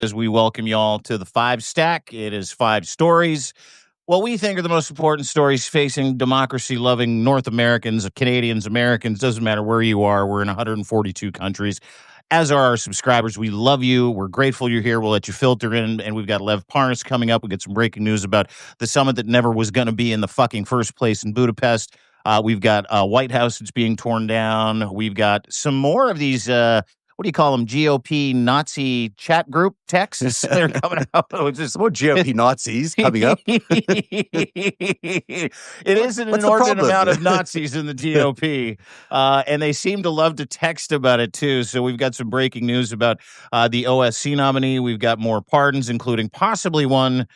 as we welcome you all to the FiveStack. It is 5 stories. What we think are the most important stories facing democracy-loving North Americans, Canadians, Americans, doesn't matter where you are. We're in 142 countries. As are our subscribers, we love you. We're grateful you're here. We'll let you filter in, and we've got Lev Parnas coming up. We get some breaking news about the summit that never was going to be in the fucking first place in Budapest. We've got White House that's being torn down. We've got some more of these what do you call them? GOP Nazi chat group texts that are coming out. Just more GOP Nazis coming up. It isn't an inordinate amount of Nazis in the GOP, and they seem to love to text about it too. So we've got some breaking news about the OSC nominee. We've got more pardons, including possibly one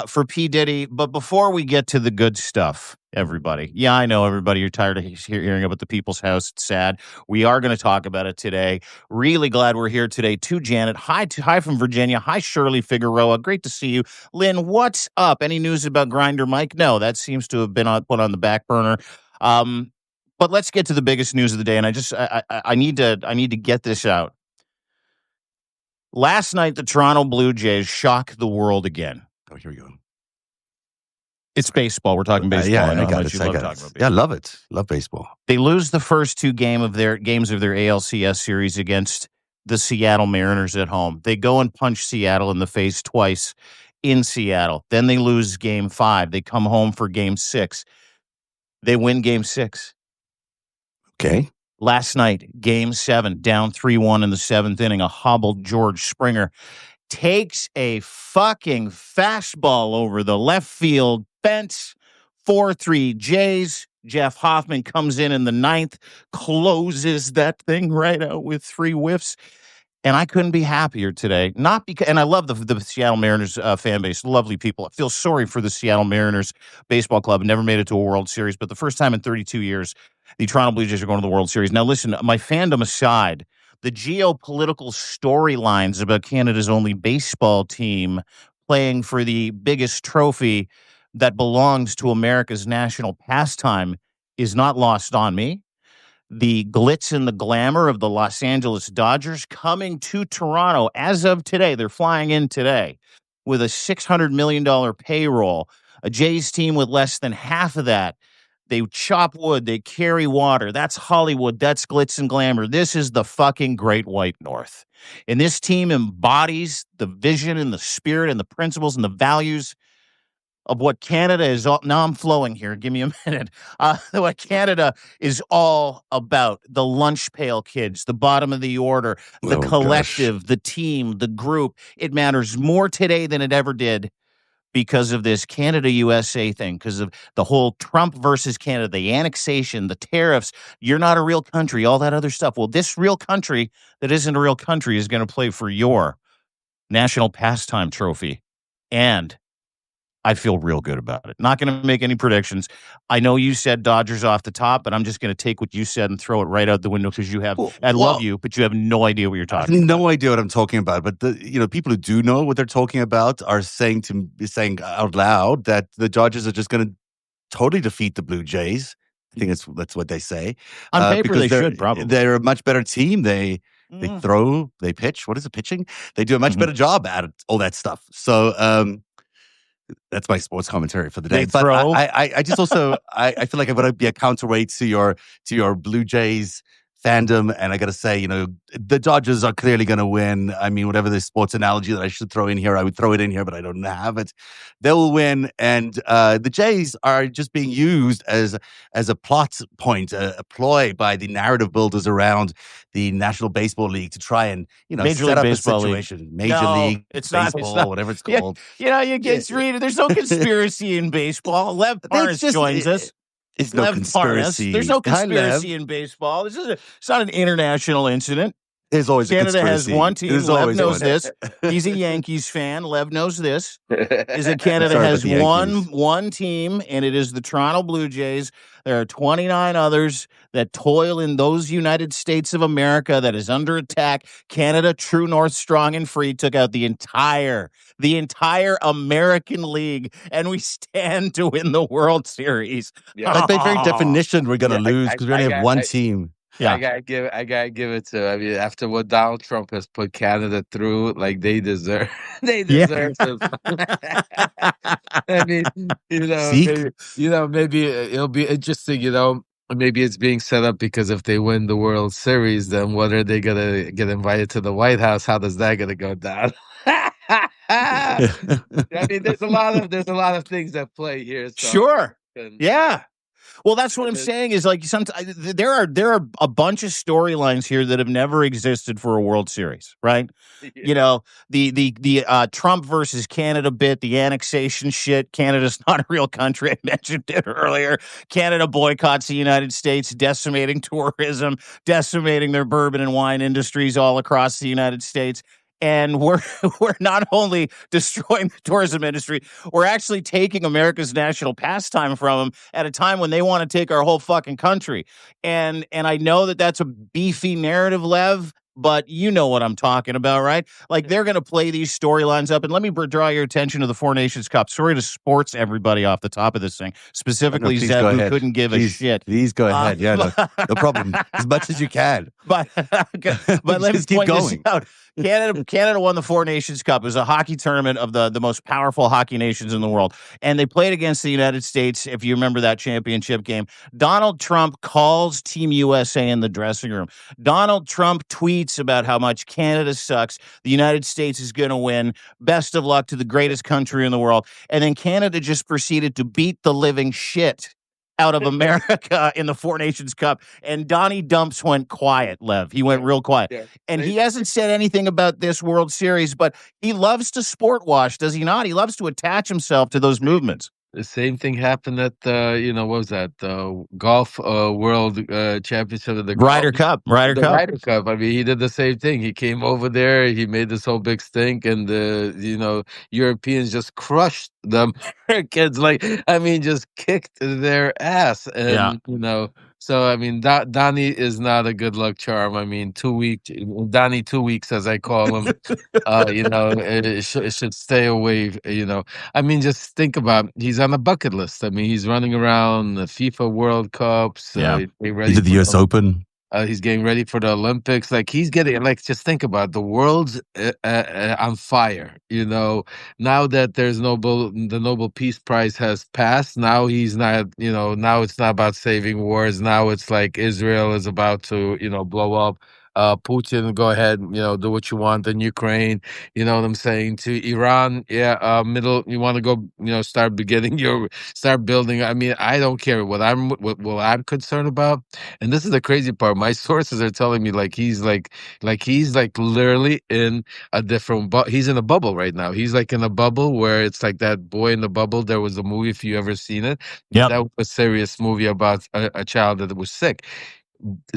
for P. Diddy. But before we get to the good stuff, everybody. Yeah, I know, everybody. You're tired of hearing about the People's House. It's sad. We are going to talk about it today. Really glad we're here today. To Janet. Hi from Virginia. Hi, Shirley Figueroa. Great to see you. Lynn, what's up? Any news about Grindr Mike? No, that seems to have been put on the back burner. But let's get to the biggest news of the day. And I need to get this out. Last night, the Toronto Blue Jays shocked the world again. Oh, here we go. It's baseball. We're talking baseball. Yeah, I know I got how it. much you love talking about baseball. Yeah, I love it. Love baseball. They lose the first two games of their ALCS series against the Seattle Mariners at home. They go and punch Seattle in the face twice in Seattle. Then they lose game 5. They come home for game 6. They win game 6. Okay. Last night, game 7, down 3-1 in the 7th inning. A hobbled George Springer takes a fucking fastball over the left field fence. 4-3 Jays. Jeff Hoffman comes in the 9th, closes that thing right out with 3 whiffs. And I couldn't be happier today. Not because, and I love the Seattle Mariners fan base, lovely people. I feel sorry for the Seattle Mariners baseball club. Never made it to a World Series, but the first time in 32 years, the Toronto Blue Jays are going to the World Series. Now, listen, my fandom aside, the geopolitical storylines about Canada's only baseball team playing for the biggest trophy that belongs to America's national pastime is not lost on me. The glitz and the glamour of the Los Angeles Dodgers coming to Toronto as of today. They're flying in today with a $600 million payroll. A Jays team with less than half of that. They chop wood. They carry water. That's Hollywood. That's glitz and glamour. This is the fucking Great White North. And this team embodies the vision and the spirit and the principles and the values of what Canada is all. Now I'm flowing here. Give me a minute. What Canada is all about. The lunch pail kids, the bottom of the order, the collective, the team, the group. It matters more today than it ever did because of this Canada-USA thing, because of the whole Trump versus Canada, the annexation, the tariffs. You're not a real country, all that other stuff. Well, this real country that isn't a real country is going to play for your national pastime trophy. And I feel real good about it. Not going to make any predictions. I know you said Dodgers off the top, but I'm just going to take what you said and throw it right out the window because you have. I love you, but you have no idea what you're talking about. No idea what I'm talking about. But the people who do know what they're talking about are saying out loud that the Dodgers are just going to totally defeat the Blue Jays. I think that's what they say. On paper, they should probably. They're a much better team. They throw, they pitch. What is it, pitching? They do a much better job at all that stuff. So. That's my sports commentary for the day. But I just also I feel like I'm going to be a counterweight to your Blue Jays fandom, and I got to say, the Dodgers are clearly going to win. I mean, whatever the sports analogy that I should throw in here, I would throw it in here, but I don't have it. They will win, and the Jays are just being used as a plot point, a ploy by the narrative builders around the National Baseball League to try and Major set League up Baseball a situation. League. Major League it's Baseball, not, whatever it's called. You get read it. There's no conspiracy in baseball. Lev Parnas joins us. It's no conspiracy. There's no conspiracy in baseball. It's not an international incident. There's always Canada a conspiracy. has one team. Lev knows this. He's a Yankees fan. Lev knows this. Is that Canada has one team, and it is the Toronto Blue Jays. There are 29 others that toil in those United States of America that is under attack. Canada, true north, strong and free, took out the entire American League, and we stand to win the World Series. Yeah. By very definition, we're going to lose because we only have one team. Yeah. I gotta give it to. I mean, after what Donald Trump has put Canada through, like they deserve, they deserve some. I mean, Seek. maybe it'll be interesting. Maybe it's being set up because if they win the World Series, then what are they gonna get invited to the White House? How does that gonna go down? I mean, there's a lot of things that play here. So. Sure. Yeah. Well, that's what I'm saying is like sometimes there are a bunch of storylines here that have never existed for a World Series, right? Yeah. The Trump versus Canada bit, the annexation shit. Canada's not a real country. I mentioned it earlier. Canada boycotts the United States, decimating tourism, decimating their bourbon and wine industries all across the United States. And we're not only destroying the tourism industry, we're actually taking America's national pastime from them at a time when they want to take our whole fucking country. And I know that that's a beefy narrative, Lev, but you know what I'm talking about, right? Like they're going to play these storylines up. And let me draw your attention to the Four Nations Cup. Sorry to sports everybody off the top of this thing, specifically Zeb, who couldn't give a shit. Please go ahead. Yeah, no problem. As much as you can. But let me point this out. Canada won the Four Nations Cup. It was a hockey tournament of the most powerful hockey nations in the world. And they played against the United States, if you remember that championship game. Donald Trump calls Team USA in the dressing room. Donald Trump tweets about how much Canada sucks. The United States is going to win. Best of luck to the greatest country in the world. And then Canada just proceeded to beat the living shit out of America in the Four Nations Cup. And Donnie Dumps went quiet, Lev. He went real quiet. Yeah. And he hasn't said anything about this World Series, but he loves to sport wash, does he not? He loves to attach himself to those movements. The same thing happened at what was that? Golf World Championship of the Ryder Cup. Ryder Cup. I mean, he did the same thing. He came over there. He made this whole big stink, and Europeans just crushed the Americans. Like, I mean, just kicked their ass, and So I mean, Donnie is not a good luck charm. I mean, Donnie 2 weeks, as I call him. It should stay away. I mean, just think about he's on a bucket list. I mean, he's running around the FIFA World Cups. He did the U.S. Open. He's getting ready for the Olympics. Like he's getting just think about it. The world's on fire. Now that there's the Nobel Peace Prize has passed. Now he's not. Now it's not about saving wars. Now it's like Israel is about to blow up. Putin, go ahead, do what you want in Ukraine. You know what I'm saying? To Iran, you want to go, start building. I mean, I don't care what I'm concerned about. And this is the crazy part. My sources are telling me he's literally in a different he's in a bubble right now. He's like in a bubble where it's like that Boy in the Bubble. There was a movie, if you ever seen it. Yeah, that was a serious movie about a child that was sick.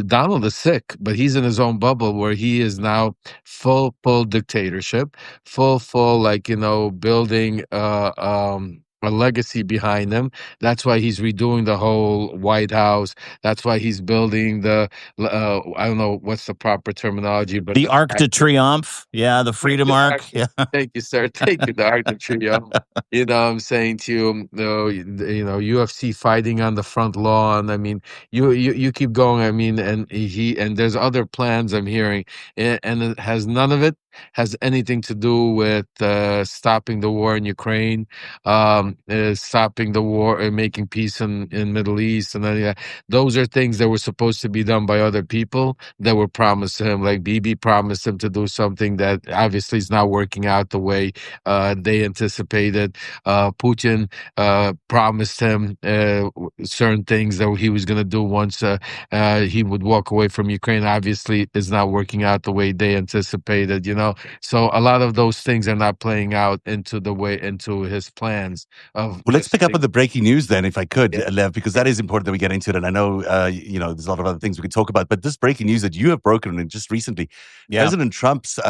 Donald is sick, but he's in his own bubble where he is now full dictatorship, full building a legacy behind him. That's why he's redoing the whole White House. That's why he's building the I don't know what's the proper terminology, but the Arc de Triomphe, the Freedom Arc. Yeah, thank you, sir. Thank you, the Arc de Triomphe. I'm saying to you, UFC fighting on the front lawn. I mean, you keep going. I mean, and there's other plans I'm hearing, and it has none of it has anything to do with stopping the war in Ukraine, stopping the war and making peace in Middle East, and those are things that were supposed to be done by other people that were promised to him. Like Bibi promised him to do something that obviously is not working out the way they anticipated. Putin promised him certain things that he was going to do once he would walk away from Ukraine. Obviously, is not working out the way they anticipated. So a lot of those things are not playing out into his plans. Let's pick up on the breaking news then, if I could, Lev, because that is important that we get into it. And I know, there's a lot of other things we could talk about, but this breaking news that you have broken and just recently, President Trump's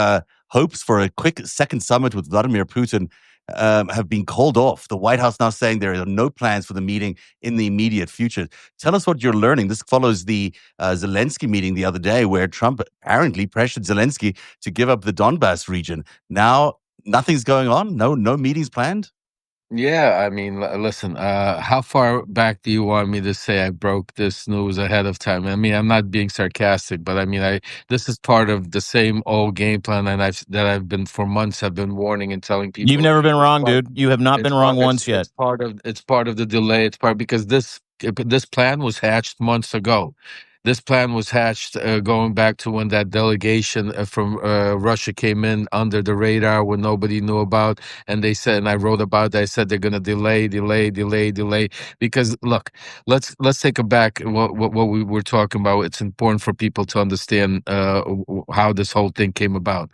hopes for a quick second summit with Vladimir Putin have been called off. The White House now saying there are no plans for the meeting in the immediate future. Tell us what you're learning. This follows the Zelensky meeting the other day where Trump apparently pressured Zelensky to give up the Donbass region. Now, nothing's going on? No meetings planned? Yeah, I mean, listen, how far back do you want me to say I broke this news ahead of time? I mean, I'm not being sarcastic, but I mean, this is part of the same old game plan, and I've been for months. I've been warning and telling people. You've never been wrong, dude. You have not been wrong once yet. It's part of the delay. It's part because this plan was hatched months ago. This plan was hatched going back to when that delegation from Russia came in under the radar when nobody knew about, and they said, and I wrote about that. I said they're going to delay, because look, let's take it back. What we were talking about. It's important for people to understand how this whole thing came about.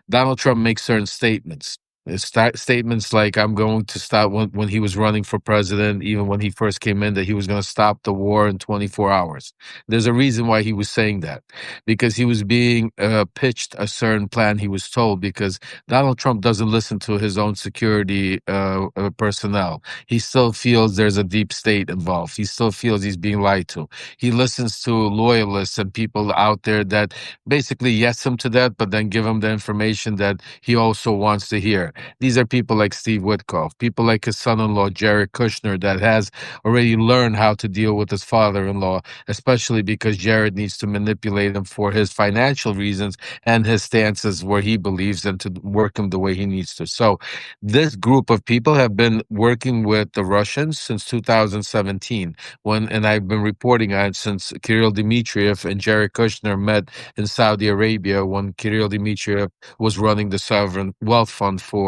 Donald Trump makes certain statements. Statements like I'm going to stop when he was running for president, even when he first came in, that he was going to stop the war in 24 hours. There's a reason why he was saying that, because he was being pitched a certain plan, he was told, because Donald Trump doesn't listen to his own security personnel. He still feels there's a deep state involved. He still feels he's being lied to. He listens to loyalists and people out there that basically yes him to that, but then give him the information that he also wants to hear. These are people like Steve Witkoff, people like his son-in-law, Jared Kushner, that has already learned how to deal with his father-in-law, especially because Jared needs to manipulate him for his financial reasons and his stances where he believes and to work him the way he needs to. So this group of people have been working with the Russians since 2017, and I've been reporting on it since Kirill Dmitriev and Jared Kushner met in Saudi Arabia when Kirill Dmitriev was running the sovereign wealth fund for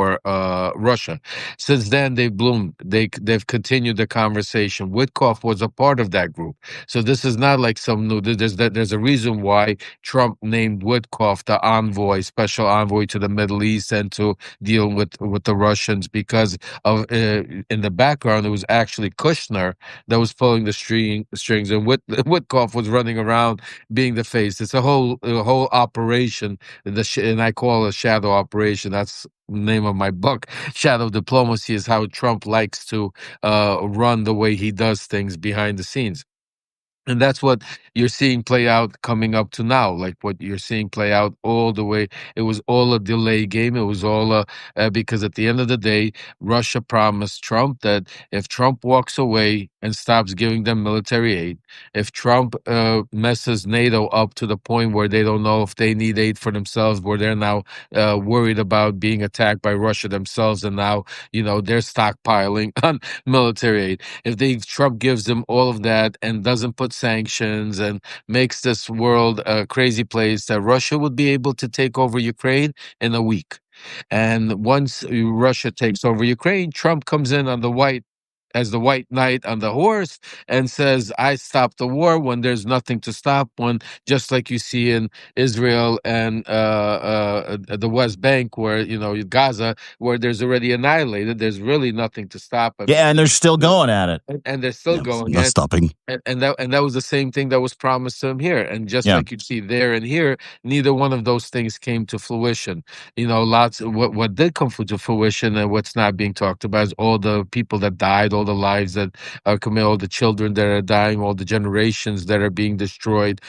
Russia. Since then, they've bloomed. They've continued the conversation. Witkoff was a part of that group, so this is not like some new. There's a reason why Trump named Witkoff the envoy, special envoy to the Middle East and to deal with the Russians, because of in the background it was actually Kushner that was pulling the strings, and Witkoff was running around being the face. It's a whole operation, and I call it a shadow operation. That's the name of my book. Shadow diplomacy is how Trump likes to run the way he does things behind the scenes. And that's what you're seeing play out coming up to now, like what you're seeing play out all the way. It was all a delay game. It was all because at the end of the day, Russia promised Trump that if Trump walks away and stops giving them military aid, if Trump messes NATO up to the point where they don't know if they need aid for themselves, where they're now worried about being attacked by Russia themselves, and now they're stockpiling on military aid. If Trump gives them all of that and doesn't put sanctions and makes this world a crazy place, that Russia would be able to take over Ukraine in a week. And once Russia takes over Ukraine, Trump comes in as the white knight on the horse and says, I stopped the war when there's nothing to stop, when just like you see in Israel and the West Bank, where, Gaza, where there's already annihilated, there's really nothing to stop. Yeah, and they're still going at it. And they're still going. Not stopping. And that was the same thing that was promised to him here. And just like you see there and here, neither one of those things came to fruition. Lots of what did come to fruition, and what's not being talked about, is all the people that died, all the lives that are committed, all the children that are dying, all the generations that are being destroyed,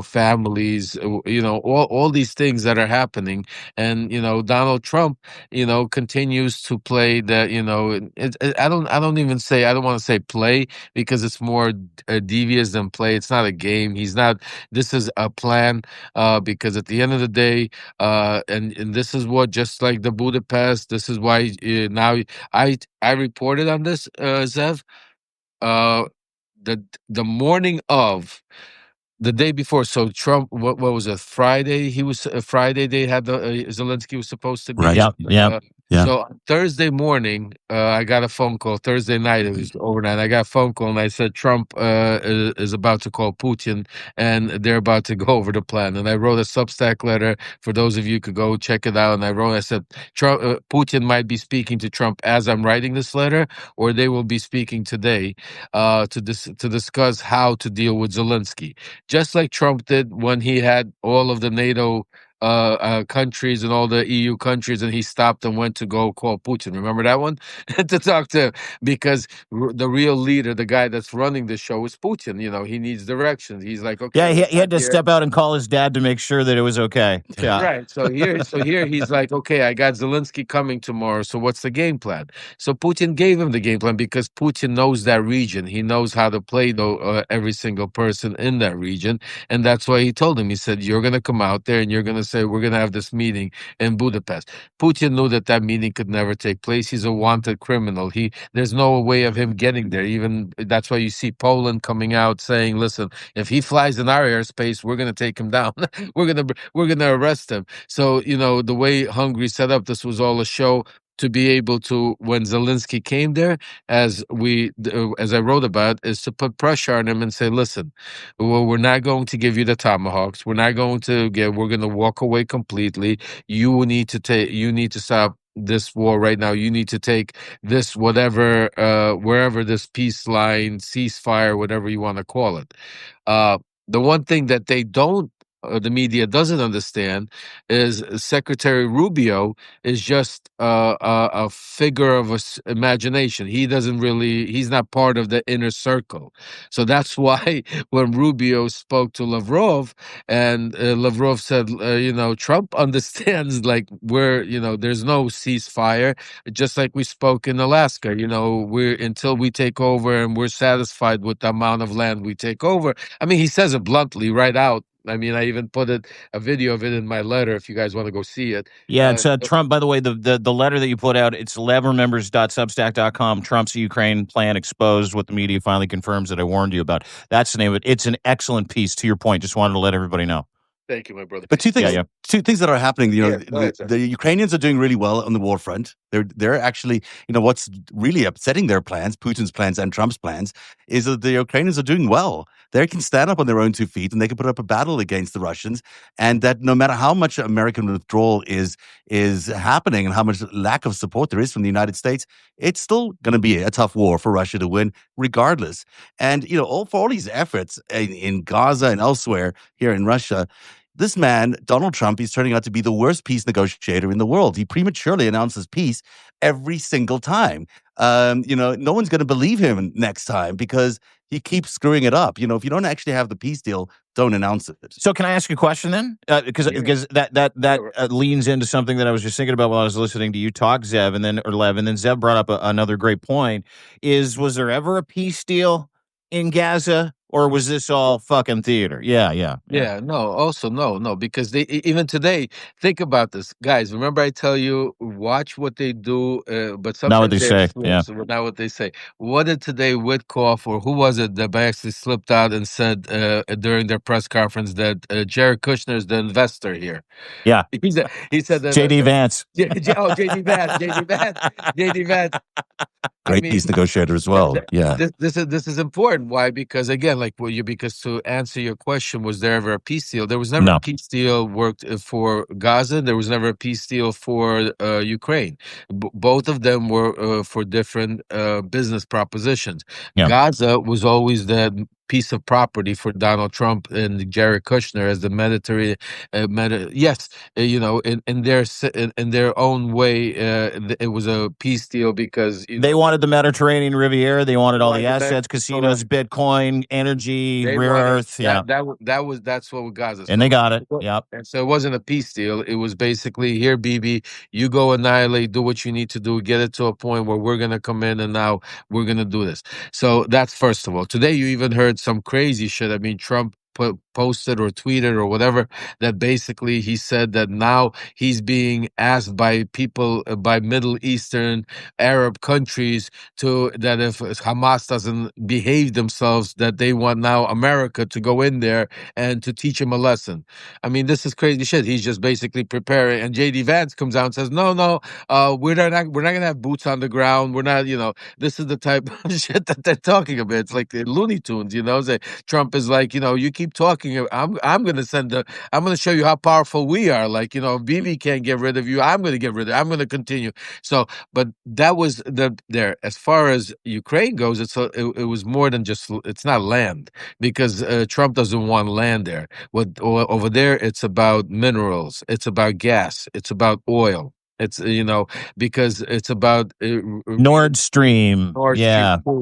families, all these things that are happening. And Donald Trump, continues to play that. I don't even say, I don't want to say play, because it's more devious than play. It's not a game. This is a plan, because at the end of the day, and this is what, just like the Budapest, this is why now I reported on this, Zev, uh, the morning of, the day before. So Trump, what was it? Friday. Friday. They had Zelensky was supposed to be. Right. Yeah. So Thursday morning, I got a phone call. Thursday night, it was overnight. I got a phone call, and I said Trump is about to call Putin, and they're about to go over the plan. And I wrote a Substack letter. For those of you who could go check it out. And I said Putin might be speaking to Trump as I'm writing this letter, or they will be speaking today to discuss how to deal with Zelensky, just like Trump did when he had all of the NATO countries and all the EU countries, and he stopped and went to go call Putin. Remember that one? To talk to him, because the real leader, the guy that's running the show, is Putin. He needs directions. He's like, okay, yeah, he had to step out and call his dad to make sure that it was okay. Yeah, right. So here he's like, okay, I got Zelensky coming tomorrow. So what's the game plan? So Putin gave him the game plan because Putin knows that region. He knows how to play every single person in that region, and that's why he told him. He said, "You're going to come out there and you're going to say we're going to have this meeting in Budapest." Putin knew that meeting could never take place. He's a wanted criminal. There's no way of him getting there. Even that's why you see Poland coming out saying, "Listen, if he flies in our airspace, we're going to take him down. we're gonna arrest him." So the way Hungary set up, this was all a show to be able to, when Zelensky came there, as I wrote about, is to put pressure on him and say, "Listen, well, we're not going to give you the tomahawks. We're not going to We're going to walk away completely. You need to stop this war right now. You need to take this whatever wherever this peace line, ceasefire, whatever you want to call it." The one thing that the media doesn't understand is Secretary Rubio is just a figure of imagination. He's not part of the inner circle. So that's why when Rubio spoke to Lavrov, and Lavrov said, Trump understands, like, there's no ceasefire, just like we spoke in Alaska. Until we take over and we're satisfied with the amount of land we take over. I mean, he says it bluntly right out. I mean, I even put a video of it in my letter if you guys want to go see it. Yeah, it's Trump, by the way, the letter that you put out, it's levermembers.substack.com. Trump's Ukraine plan exposed, what the media finally confirms that I warned you about. That's the name of it. It's an excellent piece, to your point. Just wanted to let everybody know. Thank you, my brother. But two things that are happening. The Ukrainians are doing really well on the war front. They're actually, what's really upsetting their plans, Putin's plans and Trump's plans, is that the Ukrainians are doing well. They can stand up on their own 2 feet and they can put up a battle against the Russians. And that no matter how much American withdrawal is happening and how much lack of support there is from the United States, it's still going to be a tough war for Russia to win, regardless. And for all these efforts in Gaza and elsewhere here in Russia, this man, Donald Trump, he's turning out to be the worst peace negotiator in the world. He prematurely announces peace every single time. No one's going to believe him next time because he keeps screwing it up. If you don't actually have the peace deal, don't announce it. So can I ask you a question then? Because that leans into something that I was just thinking about while I was listening to you talk, Zev, and then Zev brought up another great point. Was there ever a peace deal in Gaza? Or was this all fucking theater? Yeah. No, also no, because even today, think about this, guys. Remember, I tell you, watch what they do, but sometimes not what they say. Yeah, not what they say. What did today Witkoff, or who was it that actually slipped out and said during their press conference that Jared Kushner is the investor here? Yeah, he said that J.D. Vance. J.D. Vance. Great peace negotiator as well. This is important. Why? Because again, because to answer your question, was there ever a peace deal? There was never a peace deal worked for Gaza. There was never a peace deal for Ukraine. Both of them were for different business propositions. Yeah. Gaza was always the piece of property for Donald Trump and Jared Kushner as the Mediterranean. In their own way, it was a peace deal because they wanted the Mediterranean Riviera. They wanted all the assets, casinos, Bitcoin, energy, rare earth. That's what Gaza. And they got it. Yep. And so it wasn't a peace deal. It was basically, here, Bibi, you go annihilate, do what you need to do, get it to a point where we're gonna come in and now we're gonna do this. So that's first of all. Today you even heard some crazy shit. I mean, Trump posted or tweeted or whatever that basically he said that now he's being asked by people, by Middle Eastern Arab countries, that if Hamas doesn't behave themselves, that they want now America to go in there and to teach him a lesson. I mean, this is crazy shit. He's just basically preparing, and JD Vance comes out and says, no, we're not gonna have boots on the ground. We're not, this is the type of shit that they're talking about. It's like Looney Tunes, Trump is like, you keep keep talking, I'm going to I'm going to show you how powerful we are. Like, if Bibi can't get rid of you, I'm going to get rid of you. I'm going to continue. So, but that was there. As far as Ukraine goes, it was more than just, it's not land, because Trump doesn't want land there. Over there, it's about minerals, it's about gas, it's about oil. It's because it's about Nord Stream. Nord Stream Yeah. 2,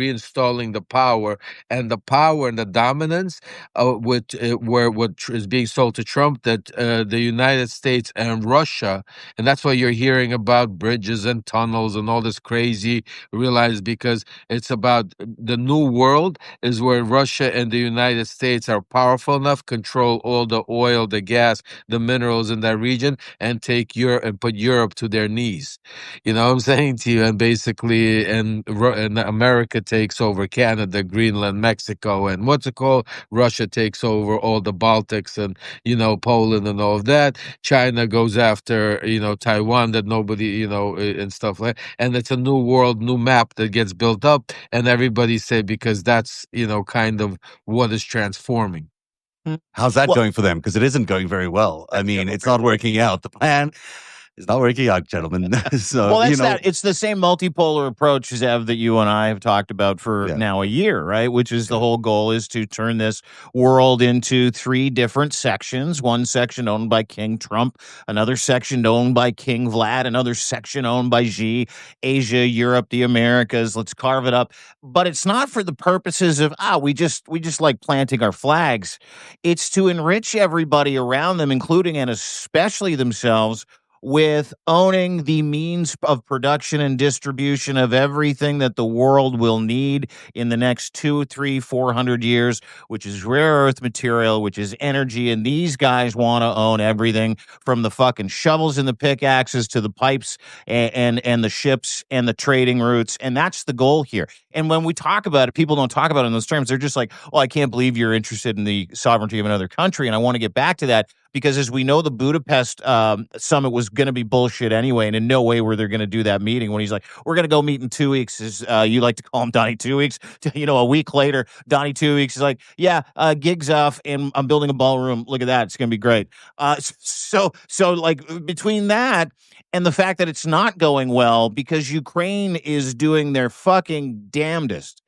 reinstalling the power, and the dominance, which where what is being sold to Trump, that the United States and Russia, and that's why you're hearing about bridges and tunnels and all this crazy. Realize, because it's about the new world is where Russia and the United States are powerful enough, control all the oil, the gas, the minerals in that region, and take Europe and put Europe to their knees. You know what I'm saying to you? And basically, and America takes over Canada, Greenland, Mexico, and what's it called? Russia takes over all the Baltics and, Poland and all of that. China goes after, Taiwan, that nobody, and stuff like that. And it's a new world, new map that gets built up. And everybody say, because that's, kind of what is transforming. How's that going for them? Because it isn't going very well. I mean, it's not working out. The plan is not working out, gentlemen. So, well, that's that. It's the same multipolar approach, Zev, that you and I have talked about for now a year, right? Which is the whole goal is to turn this world into 3 different sections. One section owned by King Trump, another section owned by King Vlad, another section owned by Xi, Asia, Europe, the Americas. Let's carve it up. But it's not for the purposes of, we just like planting our flags. It's to enrich everybody around them, including and especially themselves, with owning the means of production and distribution of everything that the world will need in the next 200, 300, 400 years, which is rare earth material, which is energy. And these guys want to own everything from the fucking shovels and the pickaxes to the pipes and the ships and the trading routes. And that's the goal here. And when we talk about it, people don't talk about it in those terms. They're just like, well, I can't believe you're interested in the sovereignty of another country. And I want to get back to that. Because as we know, the Budapest summit was going to be bullshit anyway, and in no way were they going to do that meeting. When he's like, "We're going to go meet in 2 weeks," as you like to call him, Donnie 2 weeks. A week later, Donnie 2 weeks is like, "Yeah, gigs off, and I'm building a ballroom. Look at that; it's going to be great." So like between that and the fact that it's not going well because Ukraine is doing their fucking damnedest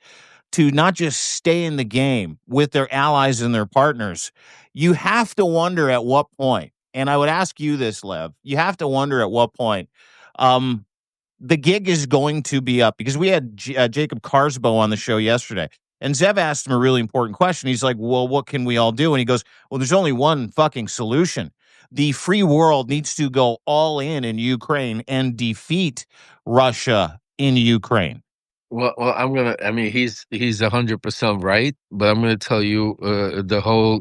to not just stay in the game with their allies and their partners, you have to wonder at what point, and I would ask you this, Lev, you have to wonder at what point the gig is going to be up, because we had Jacob Carsbo on the show yesterday, and Zev asked him a really important question. He's like, well, what can we all do? And he goes, well, there's only one fucking solution. The free world needs to go all in Ukraine and defeat Russia in Ukraine. Well, I mean, he's 100% right, but I'm gonna tell you the whole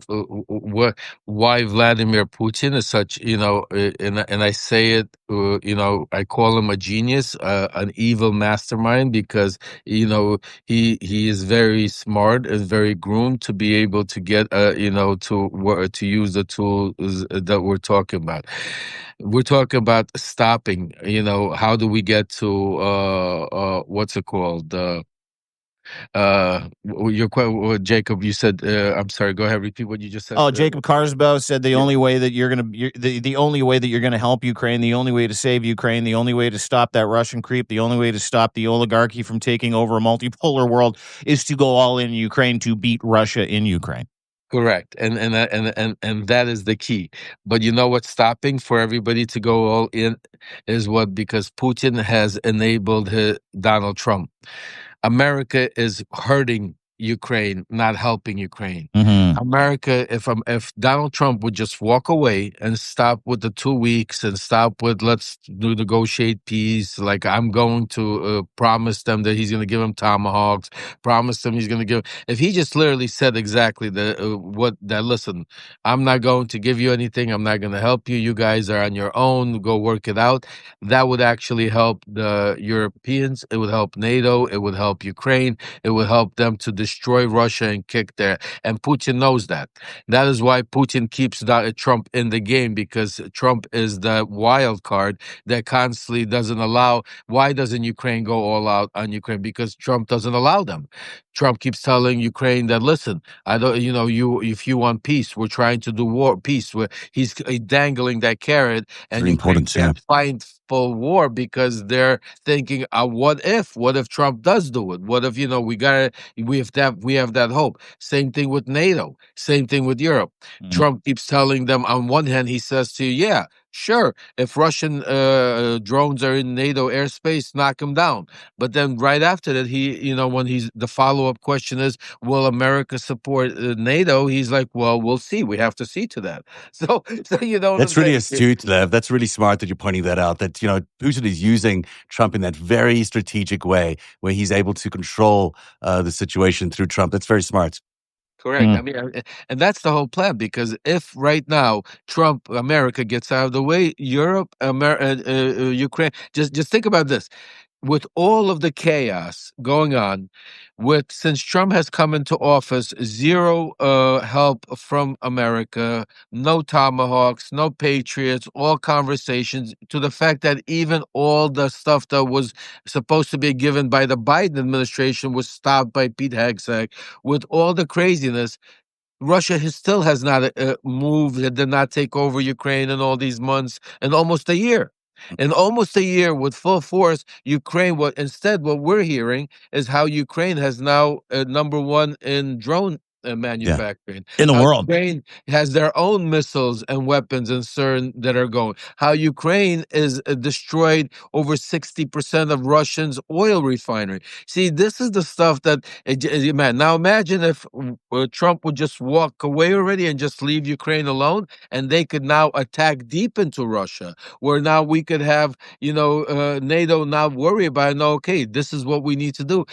why Vladimir Putin is such, and I say it, I call him a genius, an evil mastermind, because he is very smart and very groomed to be able to get to use the tools that we're talking about. We're talking about stopping, how do we get to what's it called? Jacob, you said, I'm sorry, go ahead, repeat what you just said. Oh, Jacob Carsbo said the only way that the only way that you're gonna help Ukraine, the only way to save Ukraine, the only way to stop that Russian creep, the only way to stop the oligarchy from taking over a multipolar world is to go all in Ukraine to beat Russia in Ukraine. Correct, and that is the key. But you know what's stopping for everybody to go all in is what? Because Putin has enabled Donald Trump. America is hurting Ukraine, not helping Ukraine. Mm-hmm. America, if Donald Trump would just walk away and stop with the 2 weeks and stop with let's negotiate peace, like I'm going to promise them that he's going to give them tomahawks, promise them he's going to give. If he just literally said exactly listen, I'm not going to give you anything, I'm not going to help you. You guys are on your own. Go work it out. That would actually help the Europeans. It would help NATO. It would help Ukraine. It would help them to destroy Russia and kick their. And Putin knows that. That is why Putin keeps Trump in the game, because Trump is the wild card that constantly doesn't allow. Why doesn't Ukraine go all out on Ukraine? Because Trump doesn't allow them. Trump keeps telling Ukraine that, listen, I don't, if you want peace, we're trying to do peace. He's dangling that carrot, and Very Ukraine important, yeah. can't find full war because they're thinking, what if Trump does do it? What if, we have that hope. Same thing with NATO. Same thing with Europe. Trump keeps telling them, on one hand, he says to you, yeah, sure, if Russian drones are in NATO airspace, knock them down. But then right after that, the follow-up question is, will America support NATO? He's like, well, we'll see. We have to see to that. So you know what That's I'm really saying? astute, Lev. That's really smart that you're pointing that out. That, Putin is using Trump in that very strategic way where he's able to control the situation through Trump. That's very smart. Correct. I mean, and that's the whole plan, because if right now America gets out of the way, Europe, Ukraine, just think about this. With all of the chaos going on, since Trump has come into office, zero help from America, no tomahawks, no patriots, all conversations, to the fact that even all the stuff that was supposed to be given by the Biden administration was stopped by Pete Hegseth. With all the craziness, Russia still has not moved. It did not take over Ukraine in all these months, in almost a year. In almost a year, with full force, Ukraine. What we're hearing is how Ukraine has now number one in drone manufacturing. In the How world. Ukraine has their own missiles and weapons and CERN that are going. How Ukraine is destroyed over 60% of Russians' oil refinery. See, this is the stuff that, man. Now imagine if Trump would just walk away already and just leave Ukraine alone, and they could now attack deep into Russia, where now we could have, NATO not worry about, no, okay, this is what we need to do.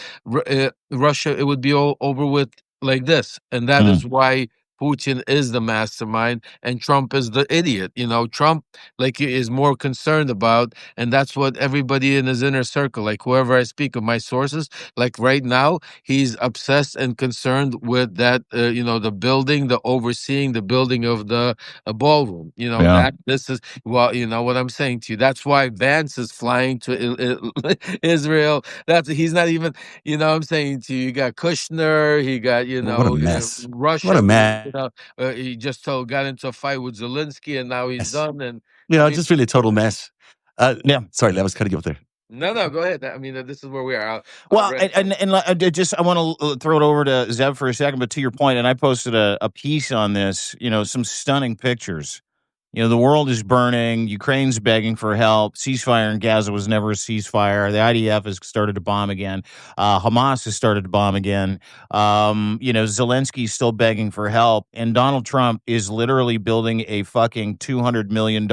Russia, it would be all over with like this. And that is why Putin is the mastermind and Trump is the idiot. Trump, like, is more concerned about, and that's what everybody in his inner circle, like whoever I speak of, my sources, like right now, he's obsessed and concerned with that, the building, the overseeing the building of the ballroom. That this is, well, you know what I'm saying to you. That's why Vance is flying to Israel. He's not even, I'm saying to you, you got Kushner, he got, What a mess. Russia. What a mess. He just got into a fight with Zelensky, and now he's done. And just really a total mess. Sorry, I was cutting you off there. No, go ahead. I mean, this is where we are. I want to throw it over to Zev for a second, but to your point, and I posted a piece on this, some stunning pictures. The world is burning. Ukraine's begging for help. Ceasefire in Gaza was never a ceasefire. The IDF has started to bomb again. Hamas has started to bomb again. Zelensky's still begging for help. And Donald Trump is literally building a fucking $200 million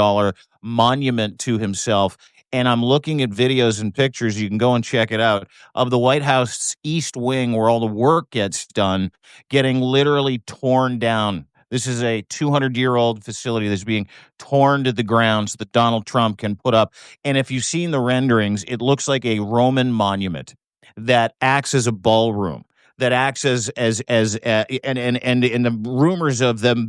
monument to himself. And I'm looking at videos and pictures, you can go and check it out, of the White House East Wing where all the work gets done, getting literally torn down. This is a 200-year-old facility that's being torn to the ground so that Donald Trump can put up. And if you've seen the renderings, it looks like a Roman monument that acts as a ballroom, that acts and the rumors of them,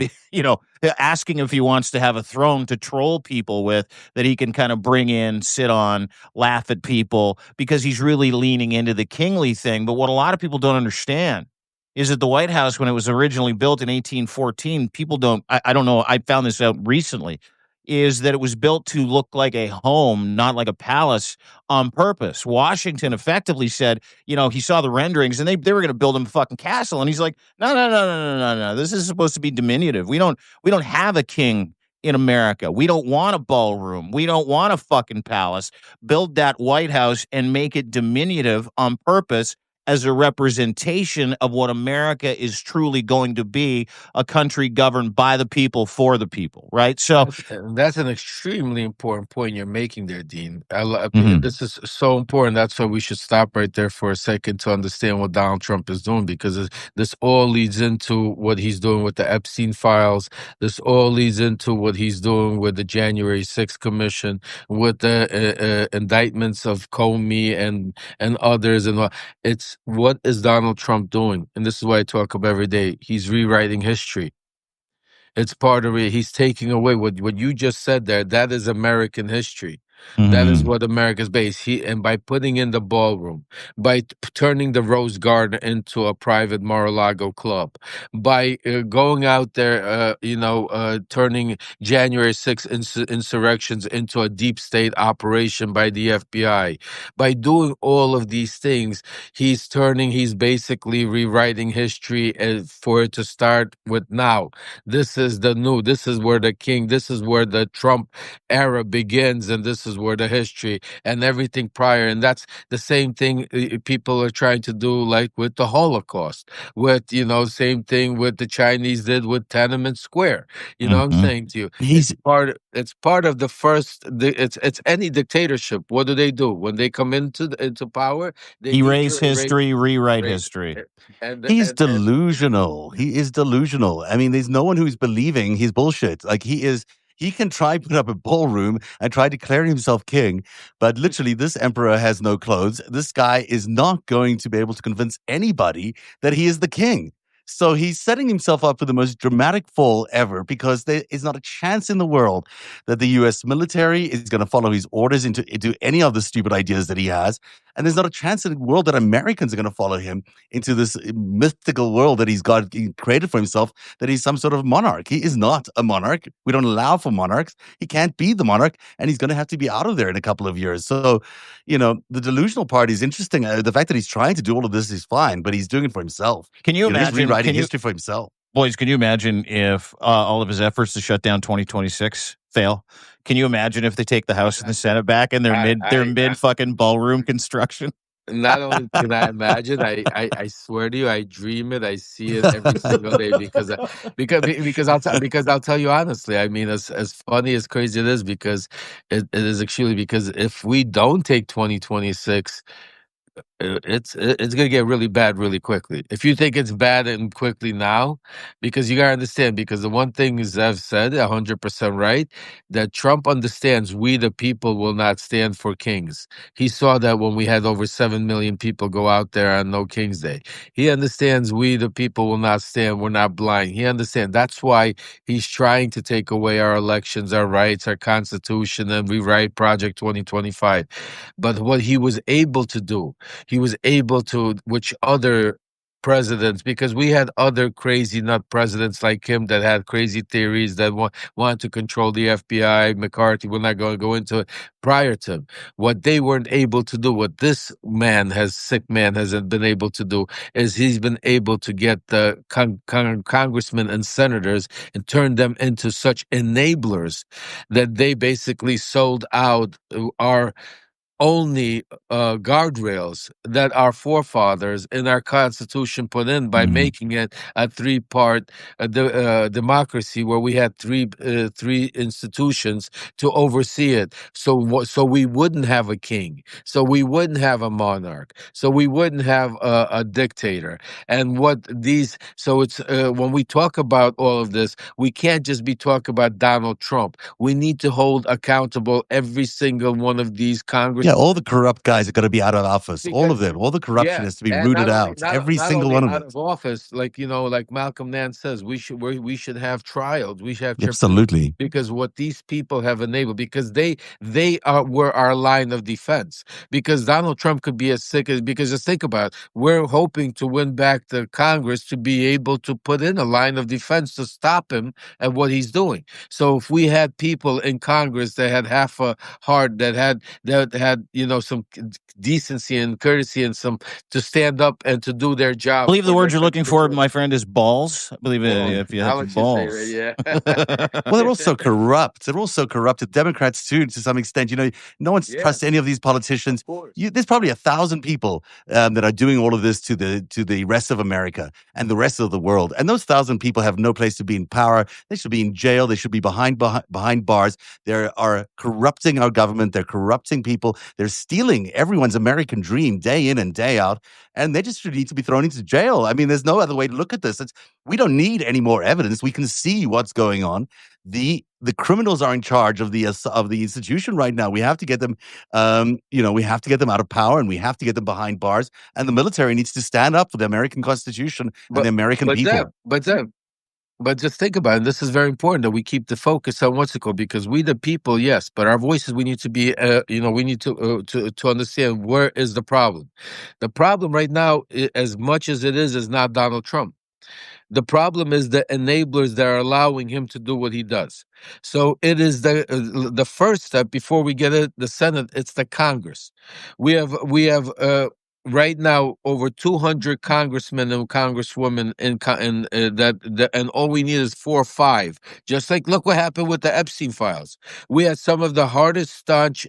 asking if he wants to have a throne to troll people with, that he can kind of bring in, sit on, laugh at people, because he's really leaning into the kingly thing. But what a lot of people don't understand is that the White House, when it was originally built in 1814, people don't, I don't know, I found this out recently, is that it was built to look like a home, not like a palace, on purpose. Washington effectively said, he saw the renderings and they were going to build him a fucking castle. And he's like, no. This is supposed to be diminutive. We don't have a king in America. We don't want a ballroom. We don't want a fucking palace. Build that White House and make it diminutive on purpose, as a representation of what America is truly going to be, a country governed by the people, for the people, right? So that's an extremely important point you're making there, Dean. This is so important. That's why we should stop right there for a second to understand what Donald Trump is doing, because this all leads into what he's doing with the Epstein files. This all leads into what he's doing with the January 6th Commission, with the indictments of Comey and others. And it's what is Donald Trump doing? And this is what I talk about every day. He's rewriting history. It's part of it. He's taking away what you just said there. That is American history. That is what America's based. And by putting in the ballroom, by turning the Rose Garden into a private Mar-a-Lago club, by going out there, turning January 6th insurrections into a deep state operation by the FBI, by doing all of these things, he's basically rewriting history for it to start with now. This is where the Trump era begins, and this is where the history and everything prior. And that's the same thing people are trying to do, like with the Holocaust, same thing with the Chinese did with Tiananmen Square. You know what I'm saying to you? It's part of the first, it's any dictatorship. What do? When they come into power, they erase history, rewrite history. He's delusional. He is delusional. I mean, there's no one who's believing his bullshit. Like he can try put up a ballroom and try declaring himself king, but literally this emperor has no clothes. This guy is not going to be able to convince anybody that he is the king. So he's setting himself up for the most dramatic fall ever, because there is not a chance in the world that the U.S. military is going to follow his orders into any of the stupid ideas that he has. And there's not a chance in the world that Americans are going to follow him into this mythical world that he created for himself, that he's some sort of monarch. He is not a monarch. We don't allow for monarchs. He can't be the monarch, and he's going to have to be out of there in a couple of years. So, the delusional part is interesting. The fact that he's trying to do all of this is fine, but he's doing it for himself. Can you imagine? He's rewriting history for himself. Boys, can you imagine if all of his efforts to shut down 2026 fail? Can you imagine if they take the House and the Senate back and they're mid fucking ballroom construction? Not only can I imagine, I swear to you, I dream it, I see it every single day because I'll tell you honestly. I mean, as funny as crazy it is, because it is actually, because if we don't take 2026. It's gonna get really bad really quickly. If you think it's bad and quickly now, because you gotta understand, because the one thing is, I've said 100% right, that Trump understands we the people will not stand for kings. He saw that when we had over 7 million people go out there on No King's Day. He understands we the people will not stand. We're not blind. He understands. That's why he's trying to take away our elections, our rights, our constitution, and rewrite Project 2025. But what he was able to do, he was able to, which other presidents, because we had other crazy nut presidents like him that had crazy theories that wanted to control the FBI, McCarthy, we're not going to go into it, prior to him. What they weren't able to do, what this sick man hasn't been able to do, is he's been able to get the congressmen and senators and turn them into such enablers that they basically sold out our only guardrails that our forefathers in our Constitution put in by making it a three-part democracy, where we had three institutions to oversee it. So we wouldn't have a king, so we wouldn't have a monarch, so we wouldn't have a dictator. And so it's when we talk about all of this, we can't just be talking about Donald Trump. We need to hold accountable every single one of these Congress. Yeah, all the corrupt guys are going to be out of office. All of them. All the corruption has to be rooted out. Every single one of them. Out of office, like Malcolm Nance says, we should have trials. We should have absolutely, because what these people have enabled, because they were our line of defense. Because Donald Trump could be as sick as, because just think about it, we're hoping to win back the Congress to be able to put in a line of defense to stop him at what he's doing. So if we had people in Congress that had half a heart, that had some decency and courtesy and some to stand up and to do their job. I believe the word you're looking for, my friend, is balls. I believe if you have balls. Yeah. Well, they're also corrupt. They're also corrupted. Democrats too, to some extent. No one trusts any of these politicians. There's probably 1,000 people that are doing all of this to the rest of America and the rest of the world. And those 1,000 people have no place to be in power. They should be in jail. They should be behind bars. They are corrupting our government. They're corrupting people. They're stealing everyone's American dream day in and day out. And they just need to be thrown into jail. I mean, there's no other way to look at this. We don't need any more evidence. We can see what's going on. The the criminals are in charge of the institution right now. We have to get them, we have to get them out of power, and we have to get them behind bars. And the military needs to stand up for the American Constitution and the American people. But just think about it. This is very important that we keep the focus on what's it called, because we the people, yes, but our voices, we need to be, we need to understand where is the problem. The problem right now, as much as it is not Donald Trump. The problem is the enablers that are allowing him to do what he does. So it is the first step before we get the Senate. It's the Congress. We have right now over 200 congressmen and congresswomen and all we need is 4 or 5. Just like look what happened with the Epstein files. We had some of the hardest staunch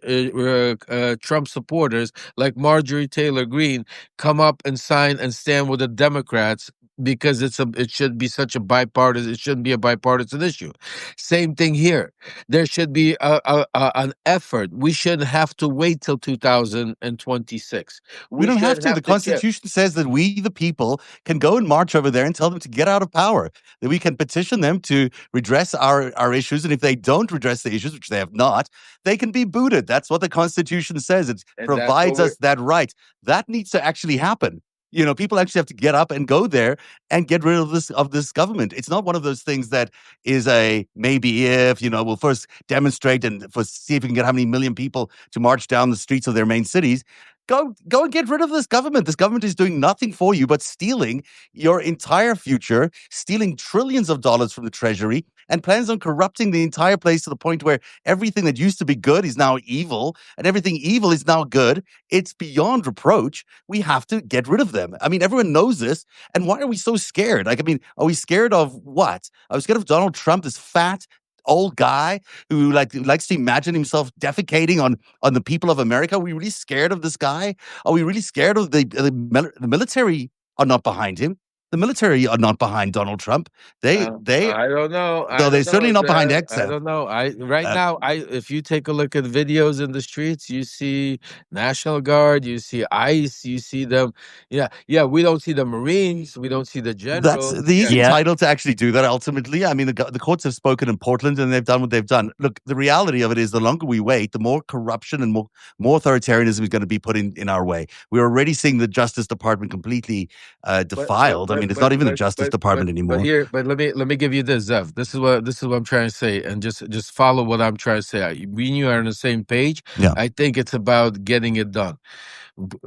Trump supporters like Marjorie Taylor Greene come up and sign and stand with the Democrats because it should be such a bipartisan. It shouldn't be a bipartisan issue. Same thing here. There should be an effort. We shouldn't have to wait till 2026. We don't have to. The Constitution says that we, the people, can go and march over there and tell them to get out of power. That we can petition them to redress our issues, and if they don't redress the issues, which they have not, they can be booted. That's what the Constitution says. It provides us that right. That needs to actually happen. People actually have to get up and go there and get rid of this government. It's not one of those things that is a maybe if, we'll first demonstrate and see if we can get how many million people to march down the streets of their main cities. Go and get rid of this government. This government is doing nothing for you but stealing your entire future, stealing trillions of dollars from the treasury, and plans on corrupting the entire place to the point where everything that used to be good is now evil, and everything evil is now good. It's beyond reproach. We have to get rid of them. I mean, everyone knows this. And why are we so scared? Like, I mean, are we scared of what? Are we scared of Donald Trump, this fat, old guy who likes to imagine himself defecating on the people of America? Are we really scared of this guy? Are we really scared of the military? Are not behind him. The military are not behind Donald Trump. They I don't know. No, they're certainly not behind Exxon. I don't know. Now, if you take a look at videos in the streets, you see National Guard, you see ICE, you see them. Yeah. We don't see the Marines, we don't see the generals. He's entitled to actually do that. Ultimately, I mean, the courts have spoken in Portland, and they've done what they've done. Look, the reality of it is, the longer we wait, the more corruption and more authoritarianism is going to be put in our way. We're already seeing the Justice Department completely defiled. I mean, it's not even the Justice Department anymore. But let me give you this, Zev. This is what I'm trying to say, and just follow what I'm trying to say. We and you are on the same page. Yeah. I think it's about getting it done.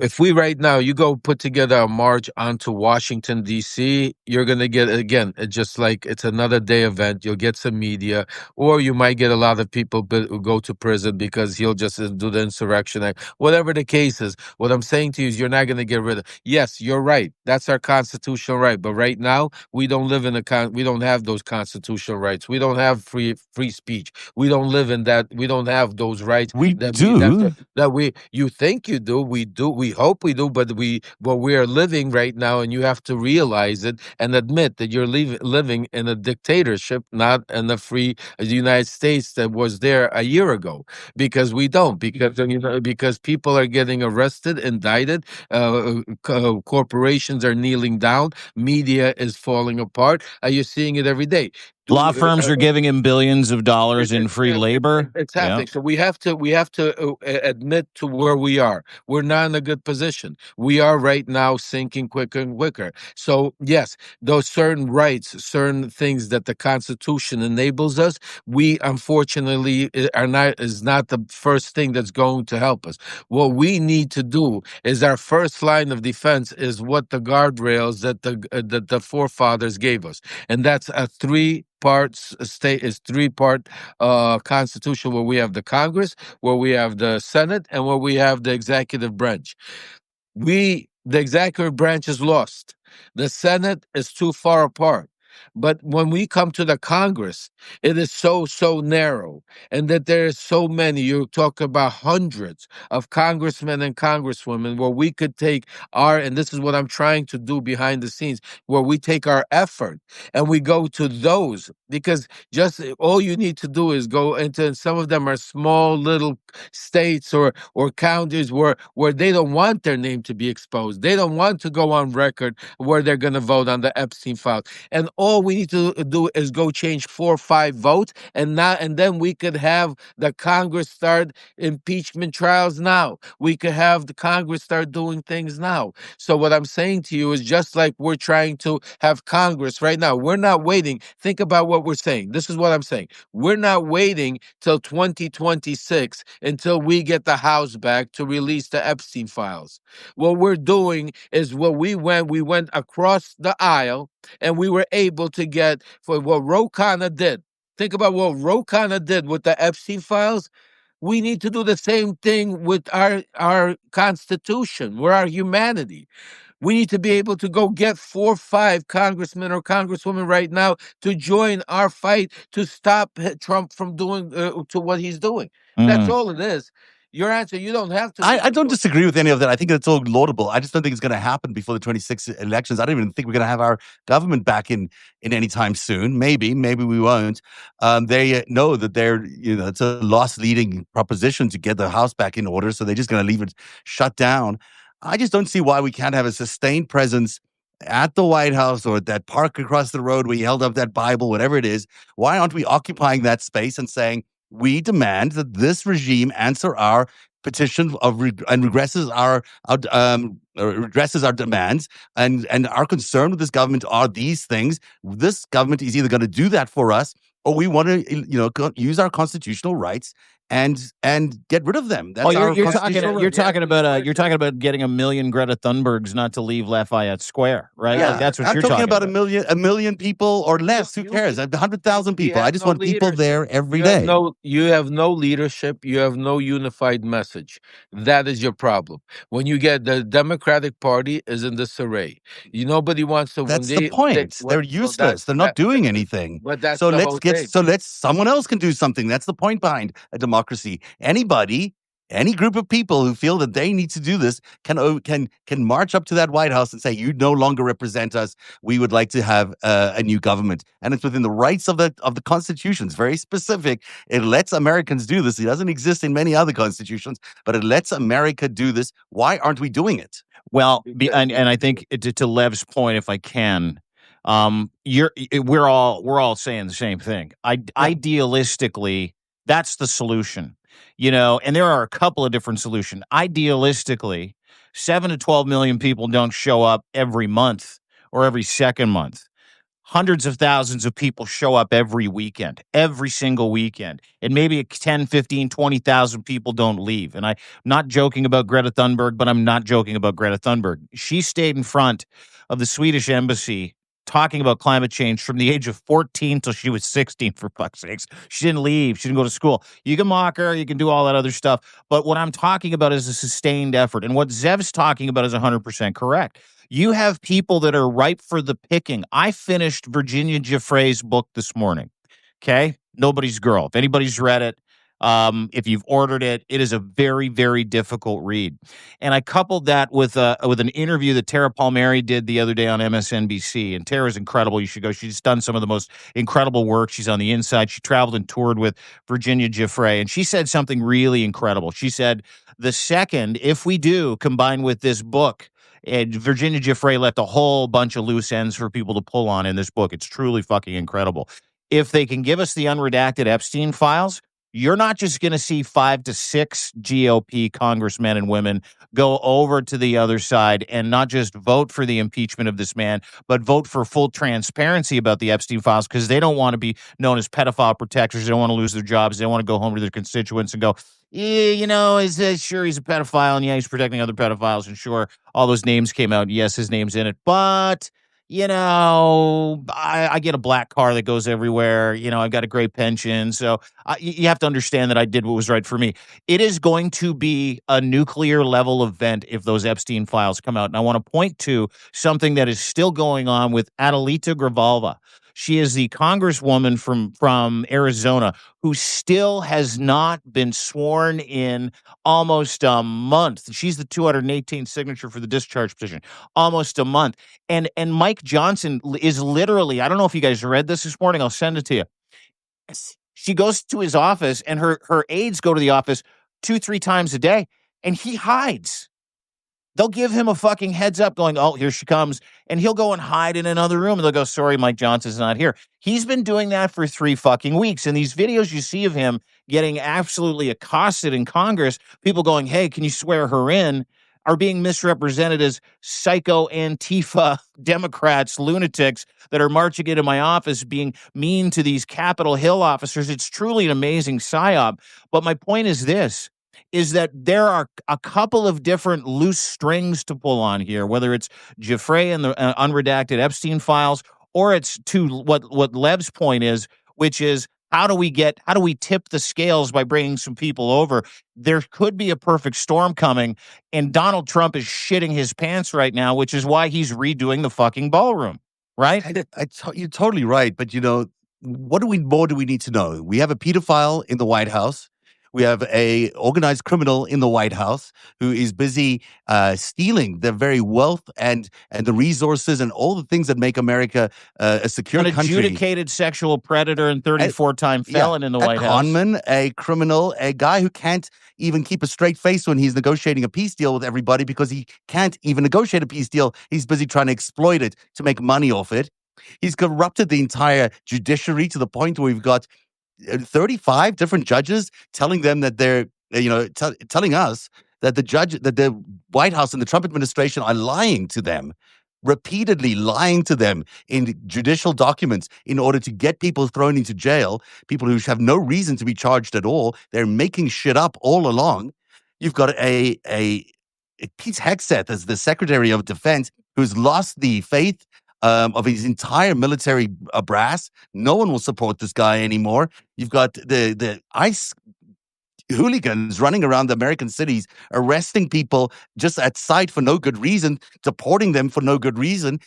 If we right now, you go put together a march onto Washington, D.C., you're going to get, again, just like it's another day event. You'll get some media, or you might get a lot of people who go to prison because he'll just do the insurrection act. Whatever the case is, what I'm saying to you is you're not going to get rid of. Yes, you're right. That's our constitutional right. But right now, we don't live in we don't have those constitutional rights. We don't have free speech. We don't live in that. We don't have those rights. We do. You think you do. We do. We hope we do, but we are living right now, and you have to realize it and admit that you're living in a dictatorship, not in a free United States that was there a year ago. Because we don't, because people are getting arrested, indicted, corporations are kneeling down, media is falling apart. You're seeing it every day. Law firms are giving him billions of dollars in free labor. It's happening. Yeah. So we have to admit to where we are. We're not in a good position. We are right now sinking quicker and quicker. So yes, those certain rights, certain things that the Constitution enables us, we unfortunately is not the first thing that's going to help us. What we need to do is our first line of defense is what the guardrails that the forefathers gave us, and that's a three-part constitution where we have the Congress, where we have the Senate, and where we have the executive branch. The executive branch is lost. The Senate is too far apart. But when we come to the Congress, it is so narrow, and that there is so many. You talk about hundreds of congressmen and congresswomen where we could take and this is what I'm trying to do behind the scenes, where we take our effort and we go to those, because just all you need to do is go into, and some of them are small little states or counties where they don't want their name to be exposed. They don't want to go on record where they're going to vote on the Epstein file. And All we need to do is go change 4 or 5 votes, and then we could have the Congress start impeachment trials now. We could have the Congress start doing things now. So what I'm saying to you is, just like we're trying to have Congress right now, we're not waiting. Think about what we're saying. This is what I'm saying. We're not waiting till 2026 until we get the House back to release the Epstein files. What we're doing is we went across the aisle, and we were able to get for what Ro Khanna did. Think about what Ro Khanna did with the Epstein files. We need to do the same thing with our Constitution, with our humanity. We need to be able to go get 4 or 5 congressmen or congresswomen right now to join our fight to stop Trump from doing to what he's doing. That's all it is. Your answer, you don't have to. I don't disagree with any of that. I think it's all laudable. I just don't think it's going to happen before the 26 elections. I don't even think we're going to have our government back in any time soon. Maybe we won't. They know that it's a loss-leading proposition to get the House back in order, so they're just going to leave it shut down. I just don't see why we can't have a sustained presence at the White House or at that park across the road where you held up that Bible, whatever it is. Why aren't we occupying that space and saying, we demand that this regime answer our petition and regresses our demands, and our concern with this government are these things. This government is either going to do that for us, or we want to use our constitutional rights and get rid of them. That's you're talking about getting 1 million Greta Thunbergs not to leave Lafayette Square, right? Yeah, like that's what I'm you're talking about. A million people or less. Who cares? 100,000 people. I just want people there every day. You have no leadership. You have no unified message. That is your problem. When you get the Democratic Party is in disarray. Nobody wants to. That's the point. They're useless. They're not doing anything. But that's so the let's whole get. thing. So let's someone else can do something. That's the point behind a democracy. Anybody, any group of people who feel that they need to do this can march up to that White House and say, "You no longer represent us. We would like to have a new government." And it's within the rights of the Constitution. It's very specific. It lets Americans do this. It doesn't exist in many other constitutions, but it lets America do this. Why aren't we doing it? Well, and I think to Lev's point, if I can, we're all saying the same thing. Idealistically, that's the solution, and there are a couple of different solutions. Idealistically, 7 to 12 million people don't show up every month or every second month. Hundreds of thousands of people show up every weekend, every single weekend. And maybe 10, 15, 20,000 people don't leave. And I'm not joking about Greta Thunberg, but I'm not joking about Greta Thunberg. She stayed in front of the Swedish embassy talking about climate change from the age of 14 till she was 16, for fuck's sakes. She didn't leave. She didn't go to school. You can mock her. You can do all that other stuff. But what I'm talking about is a sustained effort. And what Zev's talking about is 100% correct. You have people that are ripe for the picking. I finished Virginia Giuffre's book this morning. Okay? Nobody's Girl. If anybody's read it, if you've ordered it, it is a very, very difficult read. And I coupled that with an interview that Tara Palmieri did the other day on MSNBC. And Tara's incredible. You should go. She's done some of the most incredible work. She's on the inside. She traveled and toured with Virginia Giuffre. And she said something really incredible. She said, the second, if we do combine with this book, and Virginia Giuffre left a whole bunch of loose ends for people to pull on in this book. It's truly fucking incredible. If they can give us the unredacted Epstein files, you're not just going to see 5 to 6 GOP congressmen and women go over to the other side and not just vote for the impeachment of this man, but vote for full transparency about the Epstein files, because they don't want to be known as pedophile protectors. They don't want to lose their jobs. They don't want to go home to their constituents and go, yeah, sure, he's a pedophile, and yeah, he's protecting other pedophiles, and sure, all those names came out. Yes, his name's in it, but I get a black car that goes everywhere. I've got a great pension. So you have to understand that I did what was right for me. It is going to be a nuclear level event if those Epstein files come out. And I want to point to something that is still going on with Adelita Gravalva. She is the congresswoman from Arizona who still has not been sworn in almost a month. She's the 218th signature for the discharge petition. Almost a month. And Mike Johnson is literally, I don't know if you guys read this morning. I'll send it to you. She goes to his office, and her aides go to the office 2-3 times a day, and he hides. They'll give him a fucking heads up going, oh, here she comes. And he'll go and hide in another room. And they'll go, sorry, Mike Johnson's not here. He's been doing that for 3 fucking weeks. And these videos you see of him getting absolutely accosted in Congress, people going, hey, can you swear her in, are being misrepresented as psycho Antifa Democrats, lunatics that are marching into my office being mean to these Capitol Hill officers. It's truly an amazing psyop. But my point is this, is that there are a couple of different loose strings to pull on here, whether it's Giuffre and the unredacted Epstein files, or it's to what Lev's point is, which is how do we tip the scales by bringing some people over? There could be a perfect storm coming, and Donald Trump is shitting his pants right now, which is why he's redoing the fucking ballroom, right? You're totally right, but what more do we need to know? We have a pedophile in the White House. We have a organized criminal in the White House who is busy stealing the very wealth and the resources and all the things that make America a secure country. An adjudicated sexual predator and 34-time felon in the White House. A conman, a criminal, a guy who can't even keep a straight face when he's negotiating a peace deal with everybody because he can't even negotiate a peace deal. He's busy trying to exploit it to make money off it. He's corrupted the entire judiciary to the point where we've got 35 different judges telling them that they're, telling us that the White House and the Trump administration are lying to them, repeatedly lying to them in judicial documents in order to get people thrown into jail, people who have no reason to be charged at all. They're making shit up all along. You've got a Pete Hegseth as the Secretary of Defense who's lost the faith of his entire military brass. No one will support this guy anymore. You've got the ICE hooligans running around the American cities, arresting people just at sight for no good reason, deporting them for no good reason,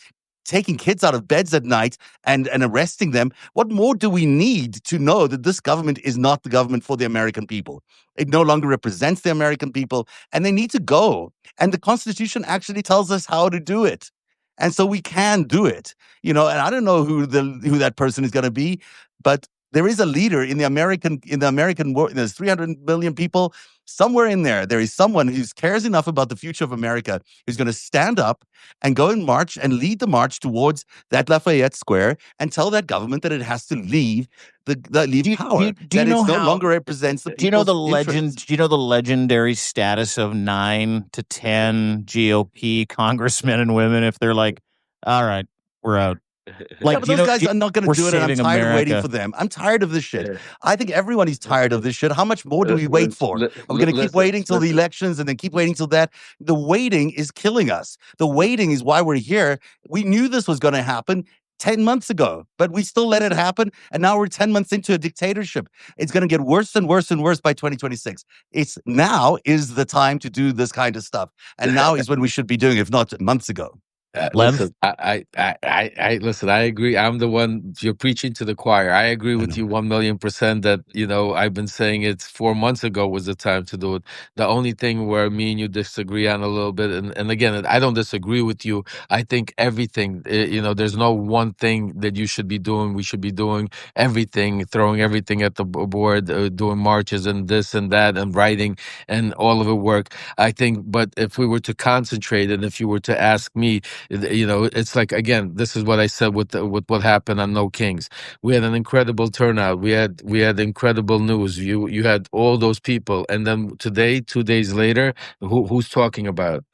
taking kids out of beds at night and arresting them. What more do we need to know that this government is not the government for the American people? It no longer represents the American people, and they need to go. And the Constitution actually tells us how to do it. And so we can do it, and I don't know who that person is going to be, but there is a leader in the American world. There's 300 million people. Somewhere in there is someone who cares enough about the future of America who's going to stand up and go and march and lead the march towards that Lafayette Square and tell that government that it has to leave power. Do you know it no longer represents the people's Do you know the legend? interests. Do you know the legendary status of 9 to 10 GOP congressmen and women if they're like, all right, we're out? Like, but those guys are not going to do it, and I'm tired of waiting for them. I'm tired of this shit. I think everyone is tired of this shit. How much more do we wait for? Are we going to keep waiting till the elections and then keep waiting till that? The waiting is killing us. The waiting is why we're here. We knew this was going to happen 10 months ago, but we still let it happen. And now we're 10 months into a dictatorship. It's going to get worse and worse and worse by 2026. Now is the time to do this kind of stuff. And now is when we should be doing it, if not months ago. Listen, I listen. I agree. I'm the one you're preaching to the choir. I agree with you 1,000,000% that I've been saying it 4 months ago was the time to do it. The only thing where me and you disagree on a little bit, and again, I don't disagree with you. I think everything. There's no one thing that you should be doing. We should be doing everything, throwing everything at the board, doing marches and this and that, and writing and all of it work. I think, but if we were to concentrate, and if you were to ask me. It's like, again, this is what I said with what happened on No Kings. We had an incredible turnout. We had incredible news. You had all those people, and then today, 2 days later, who's talking about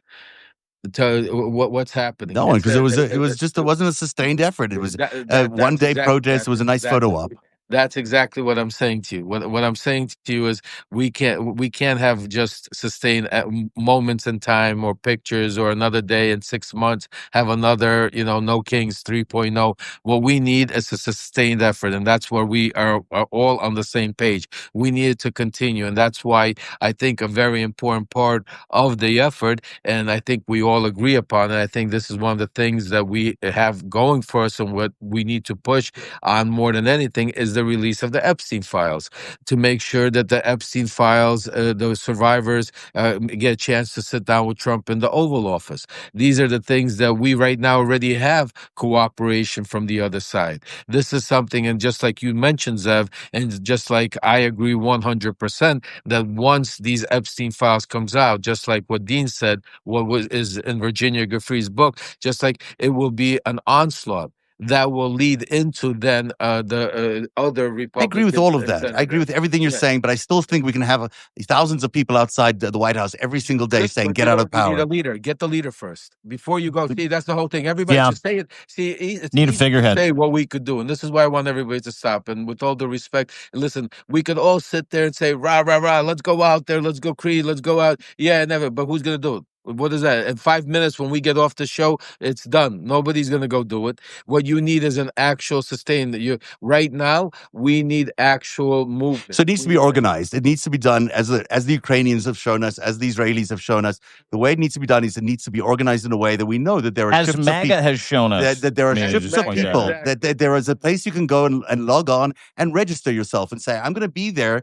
what's happening? No one, because it wasn't a sustained effort. It was a one-day protest. It was a nice photo op. That's exactly what I'm saying to you. What I'm saying to you is we can't have just sustained moments in time or pictures or another day in 6 months have another No Kings 3.0. What we need is a sustained effort, and that's where we are all on the same page. We need it to continue, and that's why I think a very important part of the effort, and I think we all agree upon it. I think this is one of the things that we have going for us, and what we need to push on more than anything is the the release of the Epstein files, to make sure that the Epstein files, those survivors, get a chance to sit down with Trump in the Oval Office. These are the things that we right now already have cooperation from the other side. This is something, and just like you mentioned, Zev, and just like I agree 100% that once these Epstein files comes out, just like what Dean said, is in Virginia Giuffre's book, just like it will be an onslaught that will lead into then the other Republicans. I agree with all of that. I agree with everything you're saying, but I still think we can have thousands of people outside the White House every single day saying, "Get out of power." You need a leader. Get the leader first before you go. See, that's the whole thing. Everybody just say it. See, it's need a figurehead. Say what we could do, and this is why I want everybody to stop. And with all the respect, listen, we could all sit there and say, "Rah rah rah, let's go out there, let's go Creed, let's go out." Yeah, never. But who's gonna do it? What is that? In 5 minutes, when we get off the show, it's done. Nobody's gonna go do it. What you need is an actual sustain. Right now, we need actual movement. So it needs to be organized. It needs to be done as the Ukrainians have shown us, as the Israelis have shown us. The way it needs to be done is it needs to be organized in a way that we know that there are as MAGA has shown us that there are ships of people, that there is a place you can go and log on and register yourself and say, "I'm going to be there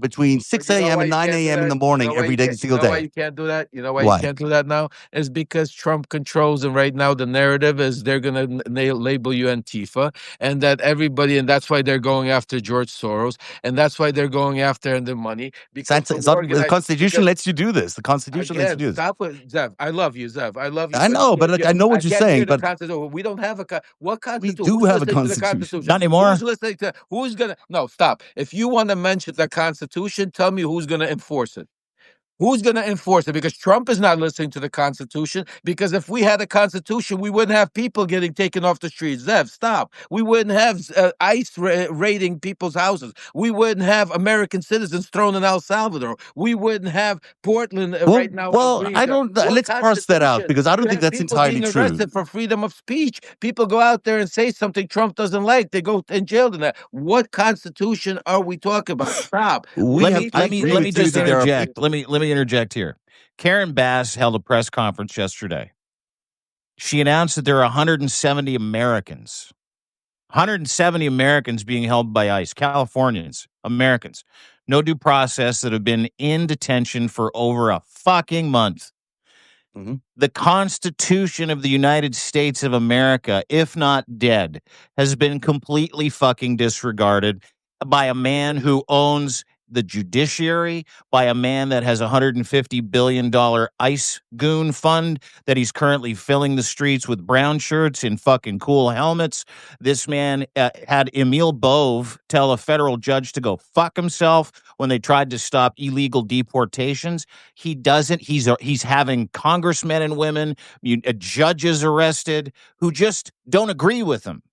between 6 a.m. and 9 a.m. in the morning every single day." Why you can't do that? You know why you can't do that now? Is because Trump controls, and right now the narrative is they're going to label you Antifa, and that everybody, and that's why they're going after George Soros, and that's why they're going after the money. Because the Constitution lets you do this. The Constitution lets you do this. Stop with Zev. I love you, Zev. I love you. I know, but I know what you're saying. But we don't have a what Constitution? We do have a Constitution. Not anymore. Who's listening to? Who's gonna? No, stop. If you want to mention the Constitution, tell me who's going to enforce it. Who's going to enforce it? Because Trump is not listening to the Constitution. Because if we had a Constitution, we wouldn't have people getting taken off the streets. Zev, stop. We wouldn't have ICE raiding people's houses. We wouldn't have American citizens thrown in El Salvador. We wouldn't have Portland right now. Well, I don't. Let's parse that out, because I don't think that's entirely true. Arrested for freedom of speech. People go out there and say something Trump doesn't like. They go in jail to that. What Constitution are we talking about? Stop. Let me just interject. Let me interject here. Karen Bass held a press conference yesterday. She announced that there are 170 Americans being held by ICE, Californians, Americans, no due process, that have been in detention for over a fucking month. Mm-hmm. The Constitution of the United States of America, if not dead, has been completely fucking disregarded by a man who owns the judiciary, by a man that has $150 billion ICE goon fund that he's currently filling the streets with brown shirts and fucking cool helmets. This man had Emil Bove tell a federal judge to go fuck himself when they tried to stop illegal deportations. He doesn't. He's having congressmen and women, judges arrested who just don't agree with him.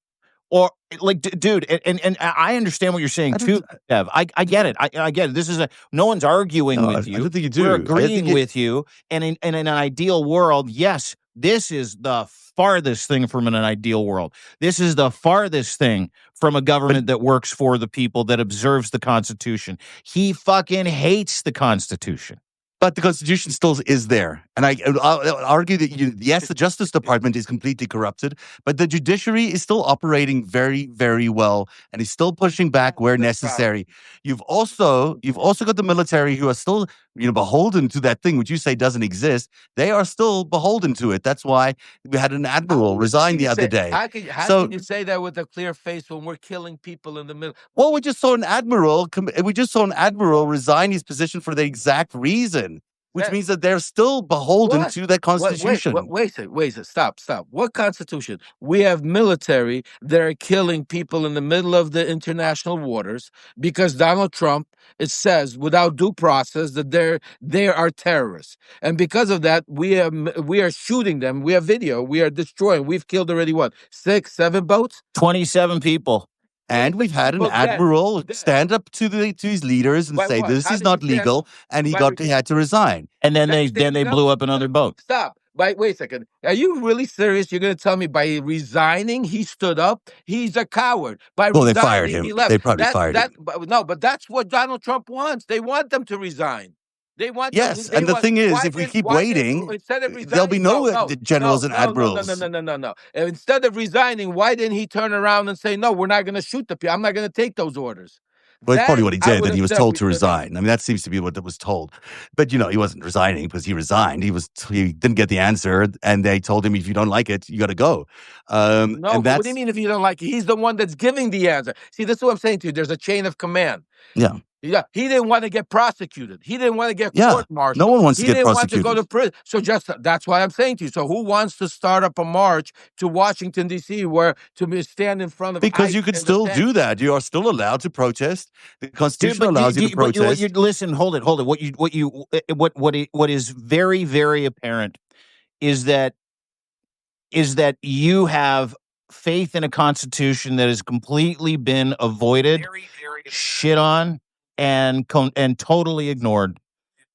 Or like, dude, and I understand what you're saying too, Kev. I get it. I get it. This is no one's arguing with you. I don't think you do. We're agreeing with you. And in an ideal world, yes, this is the farthest thing from an ideal world. This is the farthest thing from a government that works for the people, that observes the Constitution. He fucking hates the Constitution. But the Constitution still is there. And I'll argue that, yes, the Justice Department is completely corrupted, but the judiciary is still operating very, very well and is still pushing back where necessary. You've also got the military, who are still, beholden to that thing which you say doesn't exist. They are still beholden to it. That's why we had an admiral resign the other day. How can you say that with a clear face when we're killing people in the middle? Well, we just saw an admiral resign his position for the exact reason. Which means that they're still beholden to that Constitution. Wait a second. Stop. What Constitution? We have military that are killing people in the middle of the international waters because Donald Trump, it says, without due process, that they are terrorists. And because of that, we are shooting them. We have video. We are destroying. We've killed already, 6, 7 boats? 27 people. And we've had an admiral stand up to his leaders and say this is not legal, and he had to resign. And then they blew up another boat. Stop. Wait a second. Are you really serious? You're going to tell me by resigning he stood up? He's a coward. They fired him. He left. They probably fired him. No, but that's what Donald Trump wants. They want them to resign. They want Yes, they and the want, thing is, why if we didn't keep waiting, instead of there'll be resigning, no generals and admirals. no. Instead of resigning, why didn't he turn around and say, no, we're not going to shoot the people. I'm not going to take those orders. Well, it's probably what Then he I did. would Then have he was said told we to should have done resign. I mean, that seems to be what was told. But he wasn't resigning because he resigned. He didn't get the answer, and they told him, if you don't like it, you got to go. No, And but what do you that's mean if you don't like it? He's the one that's giving the answer. See, this is what I'm saying to you. There's a chain of command. yeah, Yeah, he didn't want to get prosecuted. He didn't want to get yeah. No court-martialed. one wants to He get didn't want to go prosecuted to prison. So that's why I'm saying to you. So who wants to start up a march to Washington D.C. where stand in front of because ICE you could and the still tanks? do that. You are still allowed to protest. The Dude, Constitution allows you to protest. listen, hold it. What is very, very apparent is that you have faith in a constitution that has completely been avoided, shit on, and totally ignored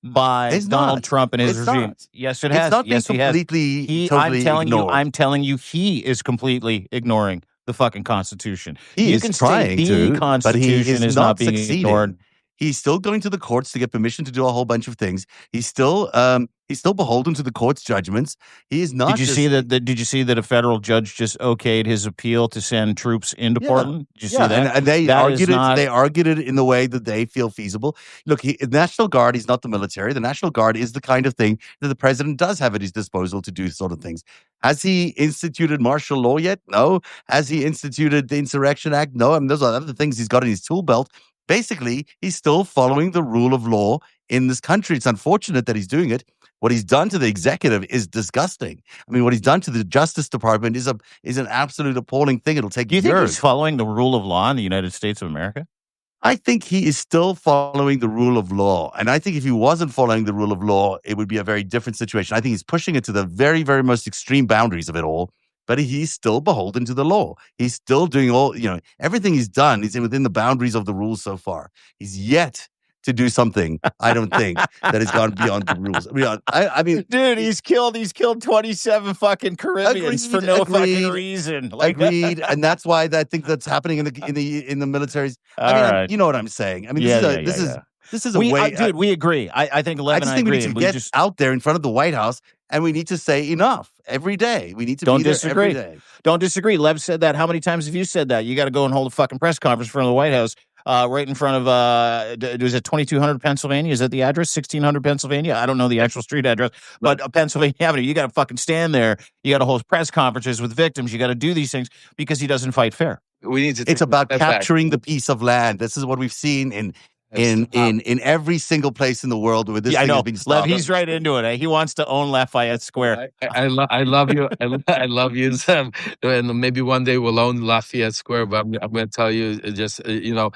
by It's Donald not. Trump and his It's regime. not. Yes, it It's has. not being Yes, he has. completely, totally ignored. I'm telling you, he is completely ignoring the fucking Constitution. He You is can say trying the to, but he Constitution is is not not being ignored. succeeding. He's still going to the courts to get permission to do a whole bunch of things. He's still beholden to the court's judgments. He is not. Did you see that? Did you see that a federal judge just okayed his appeal to send troops into Yeah, Portland? Did you see yeah, that? and they That argued is it. not. They argued it in the way that they feel feasible. Look, the National Guard is not the military. The National Guard is the kind of thing that the president does have at his disposal to do sort of things. Has he instituted martial law yet? No. Has he instituted the Insurrection Act? No. I mean, those are other things he's got in his tool belt. Basically, he's still following the rule of law in this country. It's unfortunate that he's doing it. What he's done to the executive is disgusting. I mean, what he's done to the Justice Department is an absolute appalling thing. It'll take Do you years. think he's following the rule of law in the United States of America? I think he is still following the rule of law. And I think if he wasn't following the rule of law, it would be a very different situation. I think he's pushing it to the very, very most extreme boundaries of it all. But he's still beholden to the law. He's still doing everything he's done is within the boundaries of the rules so far. He's yet to do something, I don't think, that has gone beyond the rules. I mean, dude, he's killed 27 fucking Caribbeans for no fucking reason. Agreed, and that's why I think that's happening in the militaries. Right. You know what I'm saying. I mean, this is a way, dude. We agree. I think 11. I just think we need to get out there in front of the White House, and we need to say enough every day. We need to be there every day. Don't disagree. Lev said that. How many times have you said that? You got to go and hold a fucking press conference in front of the White House. Right in front of, was it 2200 Pennsylvania? Is that the address? 1600 Pennsylvania? I don't know the actual street address, but Pennsylvania Avenue. You got to fucking stand there. You got to hold press conferences with victims. You got to do these things because he doesn't fight fair. We need to. It's about capturing the piece of land. This is what we've seen in every single place in the world where this thing has been stopped. Lev, he's right into it. Eh? He wants to own Lafayette Square. I love you. I love you, Sam. And maybe one day we'll own Lafayette Square. But I'm going to tell you, just the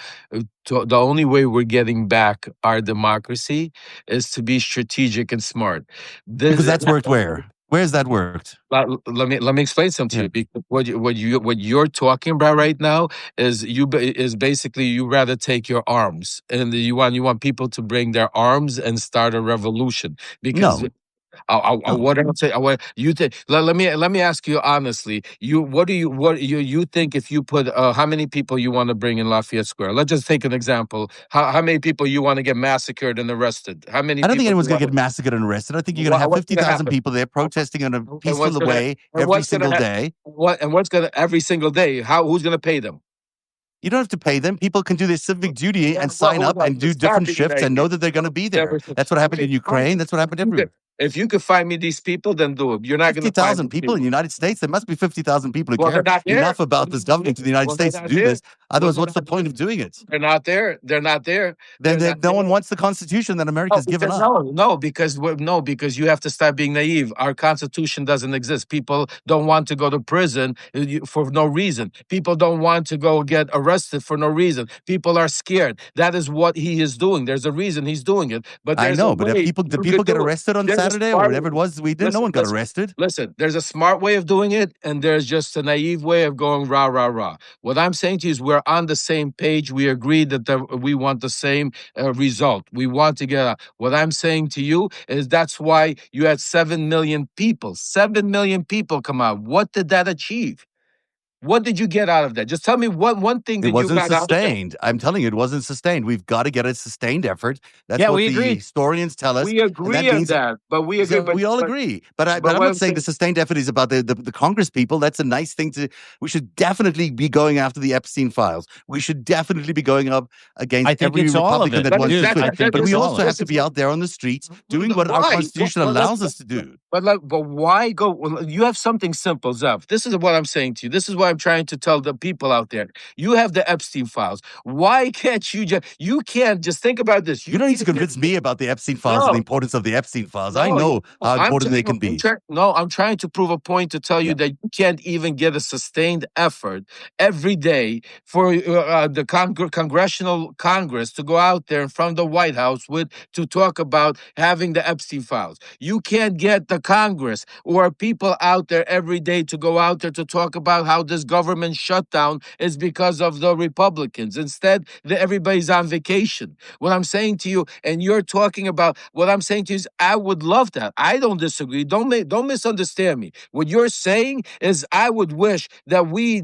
only way we're getting back our democracy is to be strategic and smart. Because that's worked where? Where's that worked? Let me explain something to you. Because what you're talking about right now is basically you rather take your arms and you want people to bring their arms and start a revolution. Because what I'm saying, you think? Let me ask you honestly. What do you think if you put how many people you want to bring in Lafayette Square? Let's just take an example. How many people you want to get massacred and arrested? How many? I don't think anyone's going to get massacred and arrested. I think you're going to have 50,000 people there protesting in a peaceful way every single day. What's going to every single day? Who's going to pay them? You don't have to pay them. People can do their civic duty and sign up and do different shifts and know that they're going to be there. That's what happened in Ukraine. That's what happened everywhere. If you could find me these people, then do it. You're not going to 50,000 people in the United States. There must be 50,000 people who care enough about this government in the United States to do this. Otherwise, what's the point of doing it? They're not there. They're not there. Then no one wants the Constitution that America's given up. No, because you have to start being naive. Our Constitution doesn't exist. People don't want to go to prison for no reason. People don't want to go get arrested for no reason. People are scared. That is what he is doing. There's a reason he's doing it. But I know. But if people get arrested on Saturday or whatever it was, no one got arrested. Listen, there's a smart way of doing it, and there's just a naive way of going rah, rah, rah. What I'm saying to you is we're on the same page. We agree that we want the same result. We want to get what I'm saying to you is that's why you had 7 million people come out. What did that achieve? What did you get out of that? Just tell me one thing that you got out of that. It wasn't sustained. I'm telling you, it wasn't sustained. We've got to get a sustained effort. That's what we the agree. historians tell us. We agree on that, but we agree. We all agree. But I'm not saying the sustained effort is about the Congress people. That's a nice thing to. We should definitely be going after the Epstein files. We should definitely be going up against every Republican that wants to quit. But we also have to be out there on the streets doing what our Constitution allows us to do. But why go? Well, you have something simple, Zev. This is what I'm saying to you. This is what I'm trying to tell the people out there. You have the Epstein files. Why can't you just? You can't just think about this. You don't need to convince me about the Epstein files and the importance of the Epstein files. I know how important they can be. I'm trying to prove a point to tell you that you can't even get a sustained effort every day for the congressional Congress to go out there in front of the White House to talk about having the Epstein files. You can't get the Congress or people out there every day to go out there to talk about how this government shutdown is because of the Republicans. Instead, everybody's on vacation. What I'm saying to you, and you're talking about, what I'm saying to you is, I would love that. I don't disagree. Don't misunderstand me. What you're saying is, I would wish that we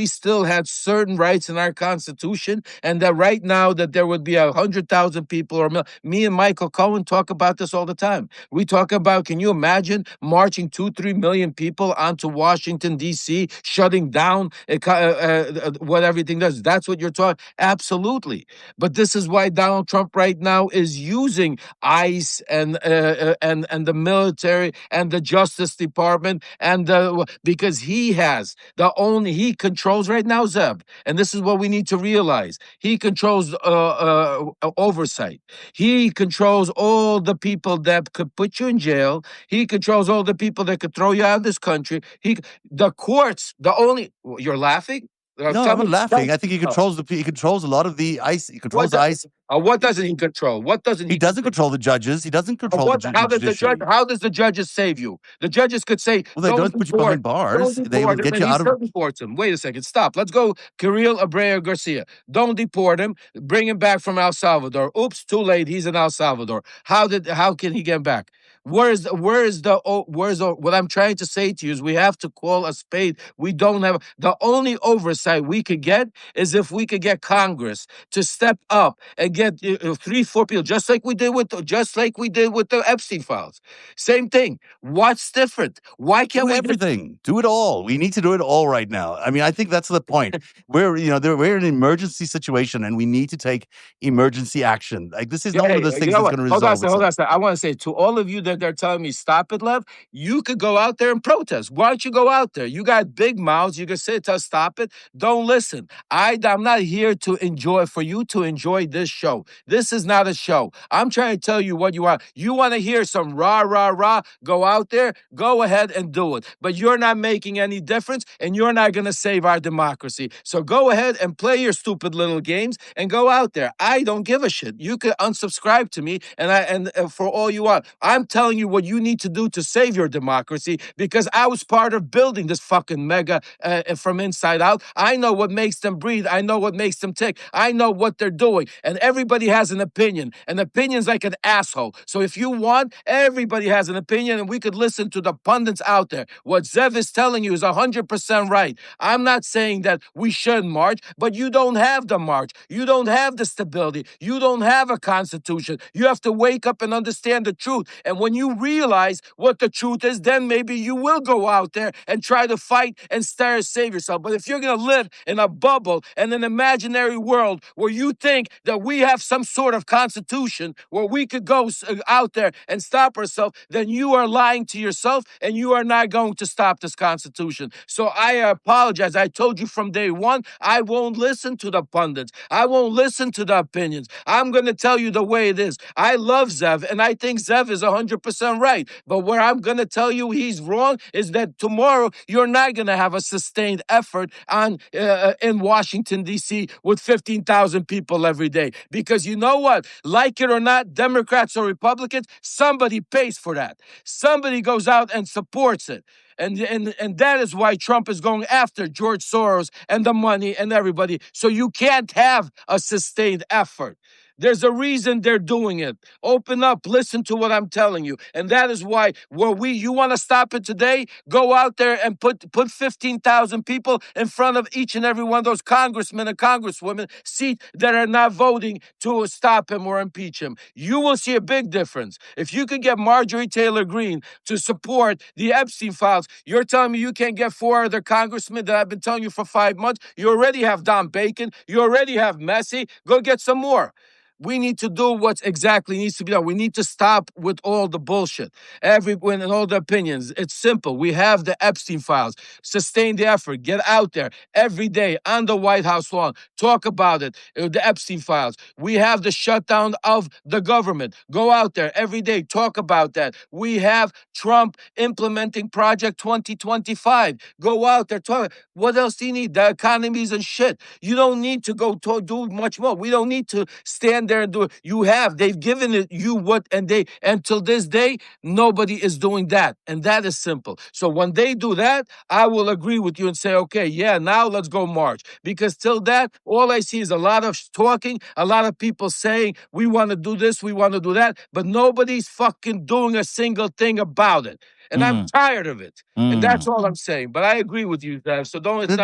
still had certain rights in our Constitution, and that right now that there would be 100,000 people, or me and Michael Cohen talk about this all the time. We talk about, can you imagine marching 2-3 million people onto Washington, D.C., shutting down what everything does? That's what you're talking. Absolutely. But this is why Donald Trump right now is using ICE and the military and the Justice Department, and because he controls right now, Zeb. And this is what we need to realize. He controls oversight. He controls all the people that could put you in jail. He controls all the people that could throw you out of this country. The courts, you're laughing? No, I'm not laughing. I think he controls a lot of the ICE. He controls the ICE. What doesn't he control? He doesn't control the judges. He doesn't control the judiciary. How does the judges save you? The judges could say, well, they don't put you behind bars. They will get you out of. Deports him. Wait a second. Stop. Let's go. Kirill Abreu Garcia. Don't deport him. Bring him back from El Salvador. Oops, too late. He's in El Salvador. How can he get back? What I'm trying to say to you is, we have to call a spade. We don't have, the only oversight we could get is if we could get Congress to step up and get 3-4 people, just like we did with the Epstein files. Same thing. What's different? Why can't we everything? Do it all. We need to do it all right now. I mean, I think that's the point. we're in an emergency situation, and we need to take emergency action. Like, this is not one of those things that's going to resolve itself. Hold on. I want to say to all of you that they're telling me stop it, Lev, you could go out there and protest. Why don't you go out there? You got big mouths. You can say to stop it. Don't listen. I'm not here to enjoy this show. This is not a show. I'm trying to tell you what you want. You want to hear some rah, rah, rah, go out there, go ahead and do it. But you're not making any difference, and you're not going to save our democracy. So go ahead and play your stupid little games and go out there. I don't give a shit. You could unsubscribe to me, and for all you want. I'm telling you what you need to do to save your democracy, because I was part of building this fucking mega from inside out. I know what makes them breathe. I know what makes them tick. I know what they're doing. And everybody has an opinion. An opinion's like an asshole. So if you want, everybody has an opinion, and we could listen to the pundits out there. What Zev is telling you is 100% right. I'm not saying that we shouldn't march, but you don't have the march. You don't have the stability. You don't have a constitution. You have to wake up and understand the truth. And when you realize what the truth is, then maybe you will go out there and try to fight and save yourself. But if you're going to live in a bubble and an imaginary world where you think that we have some sort of constitution where we could go out there and stop ourselves, then you are lying to yourself, and you are not going to stop this constitution. So I apologize. I told you from day one, I won't listen to the pundits. I won't listen to the opinions. I'm going to tell you the way it is. I love Zev, and I think Zev is 100% right. But where I'm going to tell you he's wrong is that tomorrow you're not going to have a sustained effort in Washington, D.C. with 15,000 people every day. Because you know what? Like it or not, Democrats or Republicans, somebody pays for that. Somebody goes out and supports it. And that is why Trump is going after George Soros and the money and everybody. So you can't have a sustained effort. There's a reason they're doing it. Open up, listen to what I'm telling you. And that is why you want to stop it today, go out there and put 15,000 people in front of each and every one of those congressmen and congresswomen seat that are not voting to stop him or impeach him. You will see a big difference. If you could get Marjorie Taylor Greene to support the Epstein files, you're telling me you can't get 4 other congressmen that I've been telling you for 5 months? You already have Don Bacon. You already have Messi. Go get some more. We need to do what exactly needs to be done. We need to stop with all the bullshit, everyone and all the opinions. It's simple. We have the Epstein files. Sustain the effort. Get out there every day on the White House lawn. Talk about it. The Epstein files. We have the shutdown of the government. Go out there every day. Talk about that. We have Trump implementing Project 2025. Go out there. Talk. What else do you need? The economies and shit. You don't need to go do much more. We don't need to stand there and do it. They've given it you what, and till this day, nobody is doing that. And that is simple. So when they do that, I will agree with you and say, okay, yeah, now let's go march. Because till that, all I see is a lot of talking, a lot of people saying, we want to do this, we want to do that, but nobody's fucking doing a single thing about it. And I'm tired of it. And that's all I'm saying. But I agree with you, Dave. So don't. The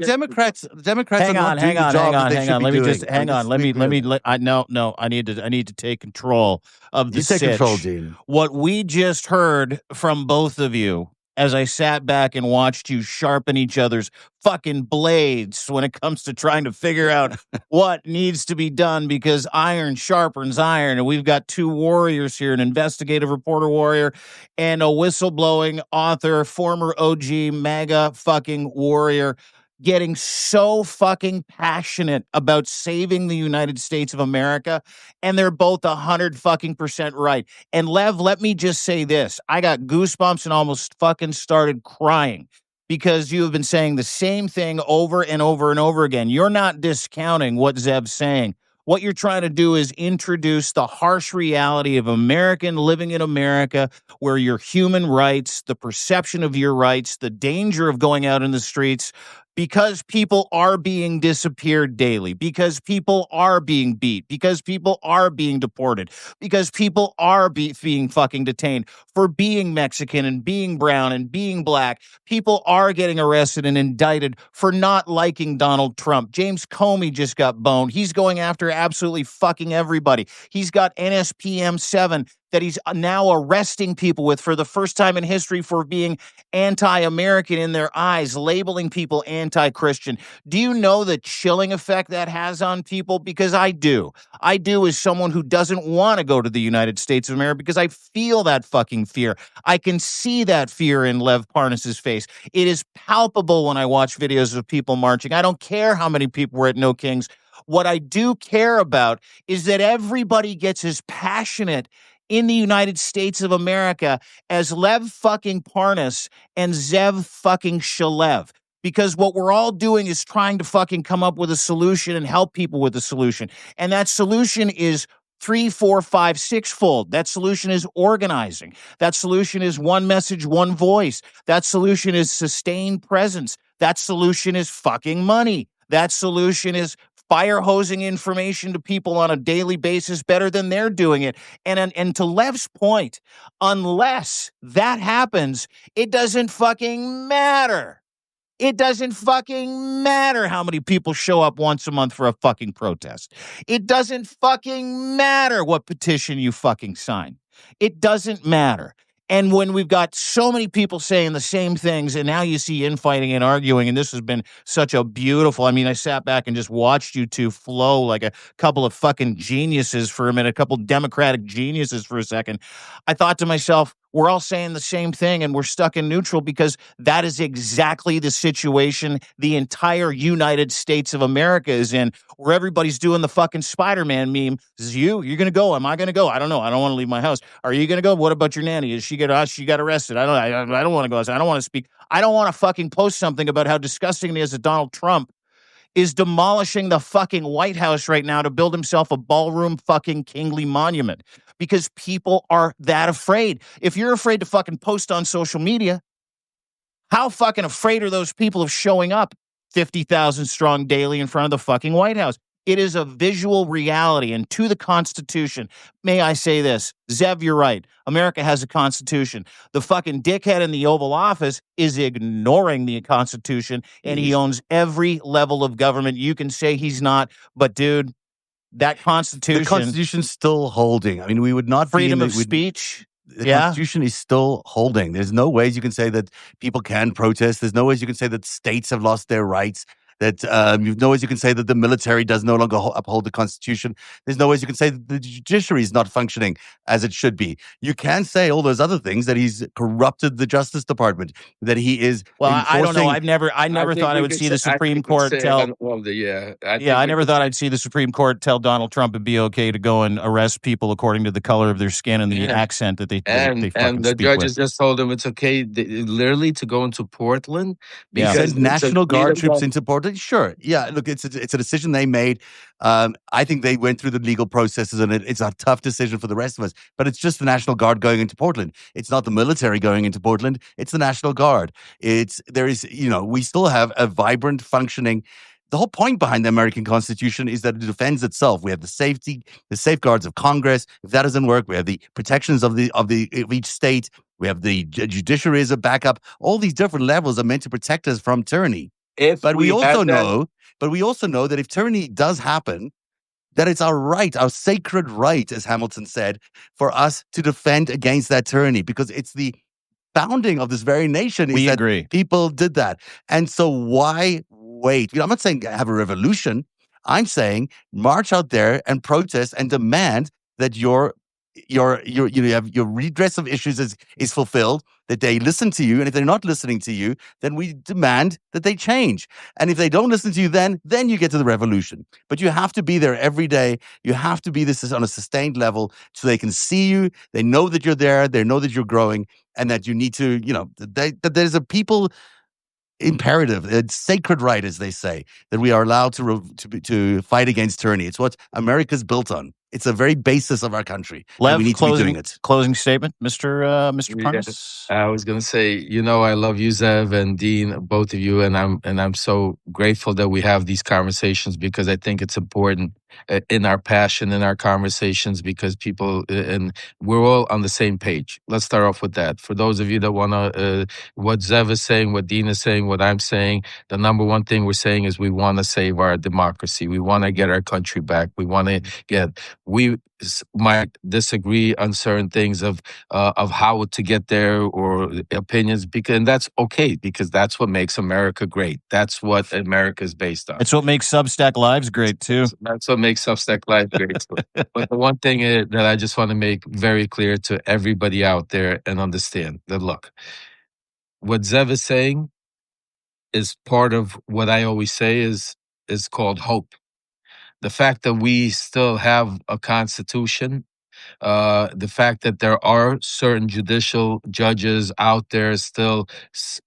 Democrats hang are on, not doing the job that they should be doing. I need to take control of the You take control, Gene. What we just heard from both of you, as I sat back and watched you sharpen each other's fucking blades when it comes to trying to figure out what needs to be done, because iron sharpens iron, and we've got 2 warriors here, an investigative reporter warrior and a whistleblowing author, former OG MAGA fucking warrior, getting so fucking passionate about saving the United States of America, and they're both 100% right. And Lev, let me just say this. I got goosebumps and almost fucking started crying because you have been saying the same thing over and over and over again. You're not discounting what Zeb's saying. What you're trying to do is introduce the harsh reality of American living in America, where your human rights, the perception of your rights, the danger of going out in the streets, because people are being disappeared daily, because people are being beat, because people are being deported, because people are being fucking detained for being Mexican and being brown and being black. People are getting arrested and indicted for not liking Donald Trump. James Comey just got boned. He's going after absolutely fucking everybody. He's got NSPM 7 that he's now arresting people with for the first time in history for being anti-American in their eyes, labeling people anti-Christian. Do you know the chilling effect that has on people? Because I do. I do, as someone who doesn't want to go to the United States of America, because I feel that fucking fear. I can see that fear in Lev Parnas's face. It is palpable when I watch videos of people marching. I don't care how many people were at No Kings. What I do care about is that everybody gets as passionate in the United States of America as Lev fucking Parnas and Zev fucking Shalev. Because what we're all doing is trying to fucking come up with a solution and help people with a solution. And that solution is 3, 4, 5, 6-fold. That solution is organizing. That solution is one message, one voice. That solution is sustained presence. That solution is fucking money. That solution is fire hosing information to people on a daily basis better than they're doing it. And to Lev's point, unless that happens, it doesn't fucking matter. It doesn't fucking matter how many people show up once a month for a fucking protest. It doesn't fucking matter what petition you fucking sign. It doesn't matter. And when we've got so many people saying the same things, and now you see infighting and arguing, and this has been such a beautiful, I mean, I sat back and just watched you two flow like a couple of fucking geniuses for a minute, a couple Democratic geniuses for a second. I thought to myself, we're all saying the same thing and we're stuck in neutral, because that is exactly the situation the entire United States of America is in, where everybody's doing the fucking Spider-Man meme. This is you're going to go. Am I going to go? I don't know. I don't want to leave my house. Are you going to go? What about your nanny? She got arrested. I don't want to go outside. I don't want to speak. I don't want to fucking post something about how disgusting it is that Donald Trump is demolishing the fucking White House right now to build himself a ballroom fucking kingly monument, because people are that afraid. If you're afraid to fucking post on social media, how fucking afraid are those people of showing up 50,000 strong daily in front of the fucking White House? It is a visual reality. And to the Constitution, may I say this, Zev, you're right. America has a Constitution. The fucking dickhead in the Oval Office is ignoring the Constitution, and he owns every level of government. You can say he's not, but dude, that Constitution, the Constitution's still holding. I mean, we would not freedom be of speech. The Constitution is still holding. There's no ways you can say that people can protest. There's no ways you can say that states have lost their rights. That you've no ways you can say that the military does no longer uphold the Constitution. There's no ways you can say that the judiciary is not functioning as it should be. You can say all those other things, that he's corrupted the Justice Department, that he is. Well, I don't know. I never thought I would see the Supreme Court tell. I never thought I'd see the Supreme Court tell Donald Trump it'd be okay to go and arrest people according to the color of their skin and the accent that they fucking and the speak judges with. just told him it's okay, literally, to go into Portland. Because National Guard troops into Portland. Sure, yeah. Look, it's a decision they made. I think they went through the legal processes, and it's a tough decision for the rest of us. But it's just the National Guard going into Portland. It's not the military going into Portland. It's the National Guard. We still have a vibrant, functioning. The whole point behind the American Constitution is that it defends itself. We have the safeguards of Congress. If that doesn't work, we have the protections of each state. We have the judiciary as a backup. All these different levels are meant to protect us from tyranny. But we also know that if tyranny does happen, that it's our right, our sacred right, as Hamilton said, for us to defend against that tyranny, because it's the founding of this very nation. We agree. People did that. And so why wait? I'm not saying have a revolution. I'm saying march out there and protest and demand that your redress of issues is fulfilled, that they listen to you. And if they're not listening to you, then we demand that they change. And if they don't listen to you, then you get to the revolution. But you have to be there every day. You have to be this on a sustained level so they can see you. They know that you're there. They know that you're growing, and that you need to, that there's a people imperative, a sacred right, as they say, that we are allowed to fight against tyranny. It's what America's built on. It's the very basis of our country. Lev, we need to be doing it. Closing statement, Mr. Parnas. I was gonna say, I love you, Zev and Dean, both of you, and I'm so grateful that we have these conversations, because I think it's important in our passion, in our conversations, because people, and we're all on the same page. Let's start off with that. For those of you that want to, what Zev is saying, what Dean is saying, what I'm saying, the number one thing we're saying is we want to save our democracy. We want to get our country back. We might disagree on certain things of how to get there, or opinions, and that's okay, because that's what makes America great. That's what America is based on. It's what makes Substack Lives great too. That's what makes Substack Live great. But the one thing that I just want to make very clear to everybody out there and understand that, look, what Zev is saying is part of what I always say is called hope. The fact that we still have a constitution, the fact that there are certain judicial judges out there still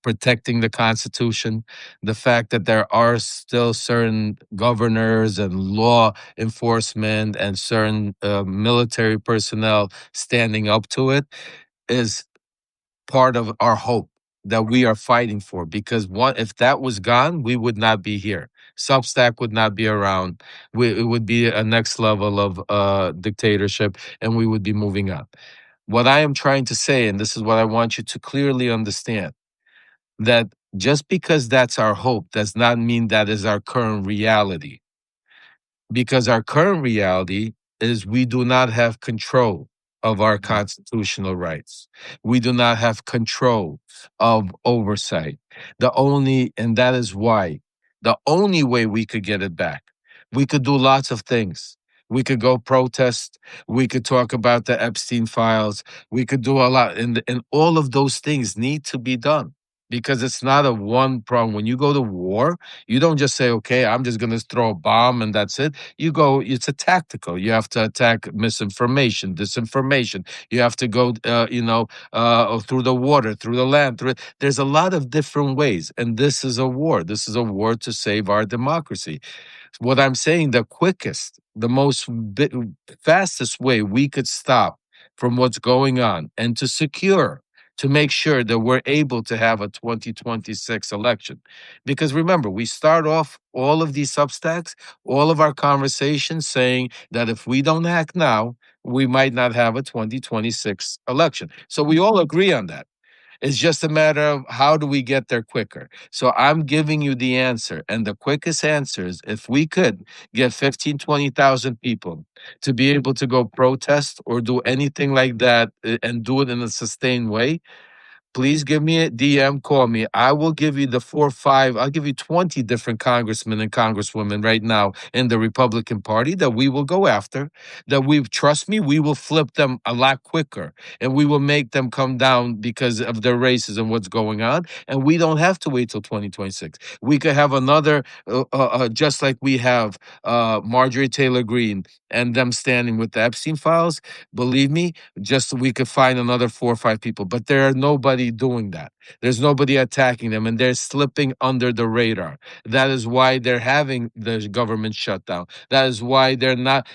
protecting the Constitution, the fact that there are still certain governors and law enforcement and certain military personnel standing up to it, is part of our hope that we are fighting for. Because if that was gone, we would not be here. Substack would not be around. It would be a next level of dictatorship, and we would be moving on. What I am trying to say, and this is what I want you to clearly understand, that just because that's our hope does not mean that is our current reality. Because our current reality is we do not have control of our constitutional rights. We do not have control of oversight. And that is why the only way we could get it back, we could do lots of things. We could go protest. We could talk about the Epstein files. We could do a lot. And all of those things need to be done, because it's not a one problem. When you go to war, you don't just say, okay, I'm just going to throw a bomb and that's it. It's a tactical. You have to attack misinformation, disinformation. You have to go, through the water, through the land. There's a lot of different ways. And this is a war. This is a war to save our democracy. What I'm saying, the quickest, the fastest way we could stop from what's going on and to secure to make sure that we're able to have a 2026 election. Because remember, we start off all of these Substacks, all of our conversations saying that if we don't act now, we might not have a 2026 election. So we all agree on that. It's just a matter of how do we get there quicker. So I'm giving you the answer. And the quickest answer is if we could get 15, 20,000 people to be able to go protest or do anything like that and do it in a sustained way, please give me a DM, call me. I will give you the 4 or 5, I'll give you 20 different congressmen and congresswomen right now in the Republican Party that we will go after, that trust me, we will flip them a lot quicker and we will make them come down because of their races and what's going on. And we don't have to wait till 2026. We could have another, just like we have Marjorie Taylor Greene and them standing with the Epstein files. Believe me, just we could find another 4 or 5 people, but there are nobody doing that. There's nobody attacking them, and they're slipping under the radar. That is why they're having the government shutdown. That is why they're not.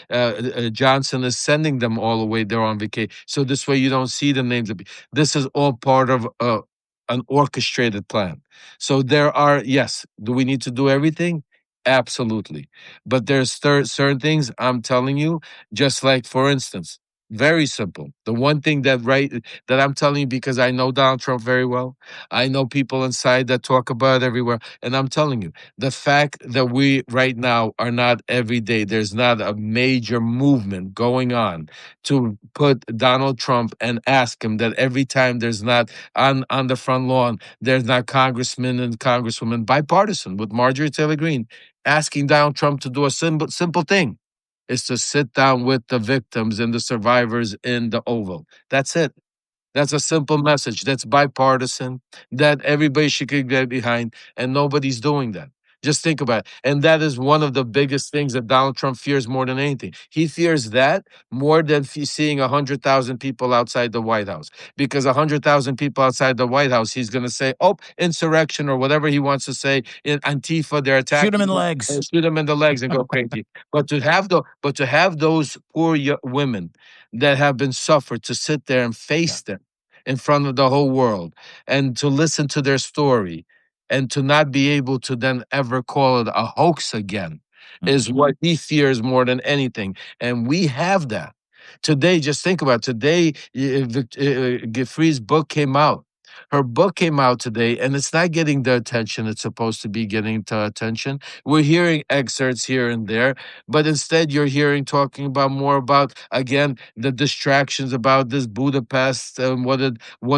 Johnson is sending them all the way there on vacation, so this way you don't see the names. This is all part of an orchestrated plan. So there are, yes. Do we need to do everything? Absolutely, but there's certain things I'm telling you. Just like, for instance. Very simple. The one thing that I'm telling you because I know Donald Trump very well. I know people inside that talk about it everywhere. And I'm telling you, the fact that we right now are not every day, there's not a major movement going on to put Donald Trump and ask him that every time there's not on the front lawn, there's not congressmen and congresswomen bipartisan with Marjorie Taylor Greene asking Donald Trump to do a simple thing is to sit down with the victims and the survivors in the Oval. That's it. That's a simple message. That's bipartisan, that everybody should get behind, and nobody's doing that. Just think about it. And that is one of the biggest things that Donald Trump fears more than anything. He fears that more than seeing 100,000 people outside the White House. Because 100,000 people outside the White House, he's going to say, oh, insurrection or whatever he wants to say. In Antifa, they're attacking. Shoot him in the legs. Shoot him in the legs and go crazy. But to have those poor women that have been suffered to sit there and face them in front of the whole world and to listen to their story and to not be able to then ever call it a hoax again is what he fears more than anything. And we have that. Today, just think about it. Today, Gifri's book came out. Her book came out today, and it's not getting the attention it's supposed to be getting attention. We're hearing excerpts here and there, but instead you're hearing talking about more about, again, the distractions about this Budapest. What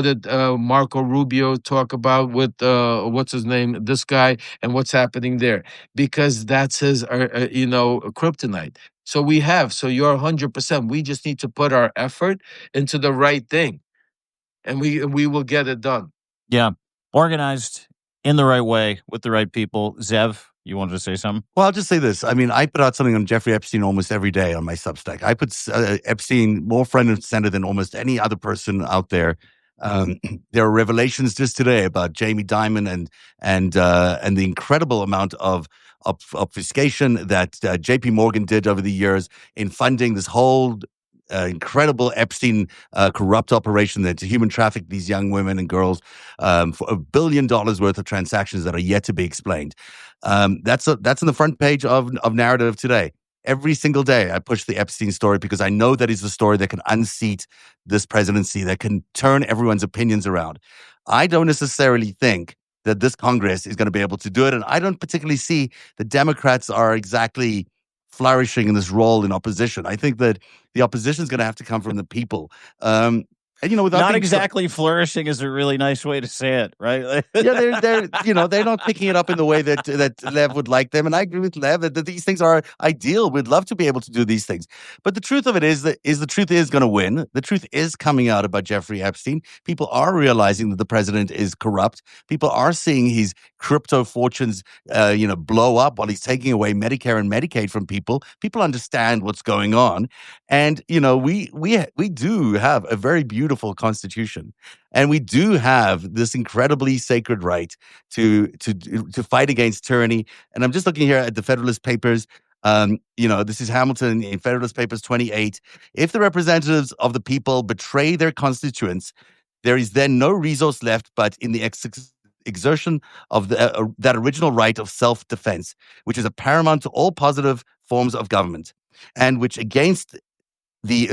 did Marco Rubio talk about with what's his name, this guy, and what's happening there? Because that's his, kryptonite. So you're 100%. We just need to put our effort into the right thing, and we will get it done. Yeah, organized in the right way with the right people. Zev, you wanted to say something? Well, I'll just say this. I mean, I put out something on Jeffrey Epstein almost every day on my Substack. I put Epstein more front and center than almost any other person out there. There are revelations just today about Jamie Dimon and the incredible amount of obfuscation that JP Morgan did over the years in funding this whole incredible Epstein corrupt operation that to human traffic these young women and girls for $1 billion worth of transactions that are yet to be explained. That's on the front page of Narrative today. Every single day I push the Epstein story because I know that is the story that can unseat this presidency, that can turn everyone's opinions around. I don't necessarily think that this Congress is going to be able to do it, and I don't particularly see the Democrats are exactly flourishing in this role in opposition. I think that the opposition is going to have to come from the people. And not exactly flourishing is a really nice way to say it, right? Yeah, they're not picking it up in the way that Lev would like them, and I agree with Lev that these things are ideal. We'd love to be able to do these things, but the truth of it is the truth is going to win. The truth is coming out about Jeffrey Epstein. People are realizing that the president is corrupt. People are seeing his crypto fortunes, blow up while he's taking away Medicare and Medicaid from people. People understand what's going on, and we do have a very beautiful constitution, and we do have this incredibly sacred right to fight against tyranny. And I'm just looking here at the Federalist Papers. This is Hamilton in Federalist Papers 28. If the representatives of the people betray their constituents, there is then no resource left but in the exertion of that original right of self-defense, which is a paramount to all positive forms of government, and which against the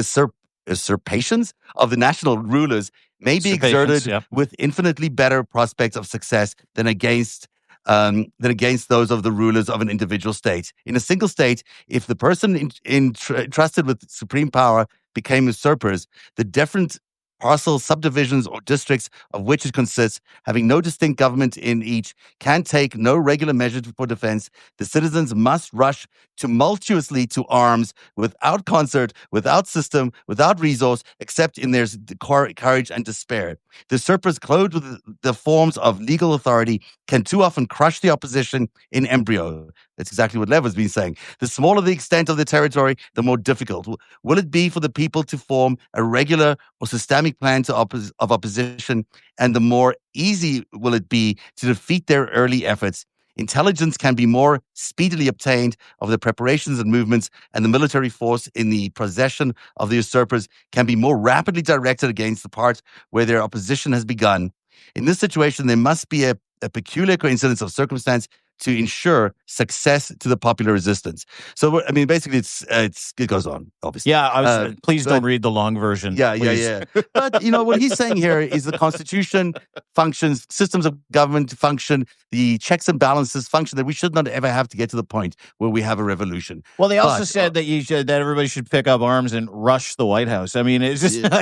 usurpations of the national rulers may be exerted with infinitely better prospects of success than against those of the rulers of an individual state. In a single state, if the person entrusted with supreme power became usurpers, the different parcel subdivisions or districts of which it consists, having no distinct government in each, can take no regular measures for defense. The citizens must rush tumultuously to arms without concert, without system, without resource, except in their courage and despair. The usurpers, clothed with the forms of legal authority, can too often crush the opposition in embryo. That's exactly what Lev has been saying. The smaller the extent of the territory, the more difficult will it be for the people to form a regular or systemic plan of opposition, and the more easy will it be to defeat their early efforts. Intelligence can be more speedily obtained of the preparations and movements, and the military force in the possession of the usurpers can be more rapidly directed against the part where their opposition has begun. In this situation, there must be a peculiar coincidence of circumstance to ensure success to the popular resistance. So, I mean, basically, it goes on, obviously. Yeah, please don't read the long version. Yeah. But, what he's saying here is the Constitution functions, systems of government function, the checks and balances function, that we should not ever have to get to the point where we have a revolution. Well, they also said that that everybody should pick up arms and rush the White House. I mean, it's just, which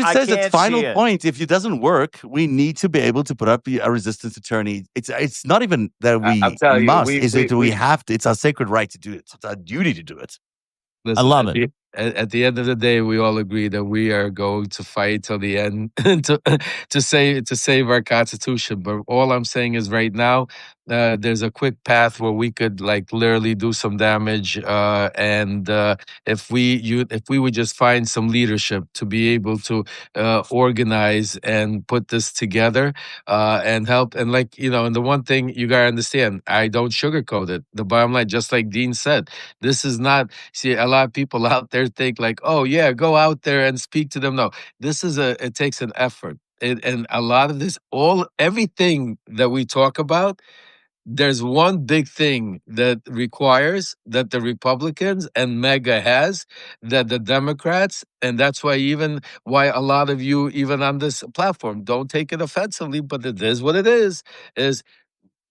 it says its final point, if it doesn't work, we need to be able to put up a resistance attorney. It's not even that we we have to. It's our sacred right to do it. It's our duty to do it. Listen, I love it. At the end of the day, we all agree that we are going to fight till the end to save our Constitution. But all I'm saying is, right now, there's a quick path where we could literally do some damage. And if we would just find some leadership to be able to organize and put this together and help. And and the one thing you gotta understand, I don't sugarcoat it. The bottom line, just like Dean said, this is not. See, a lot of people out there think oh yeah, go out there and speak to them. No, it takes an effort. And a lot of this, everything that we talk about, there's one big thing that requires that the Republicans and MAGA has that the Democrats, and that's why a lot of you, even on this platform, don't take it offensively, but it is what it is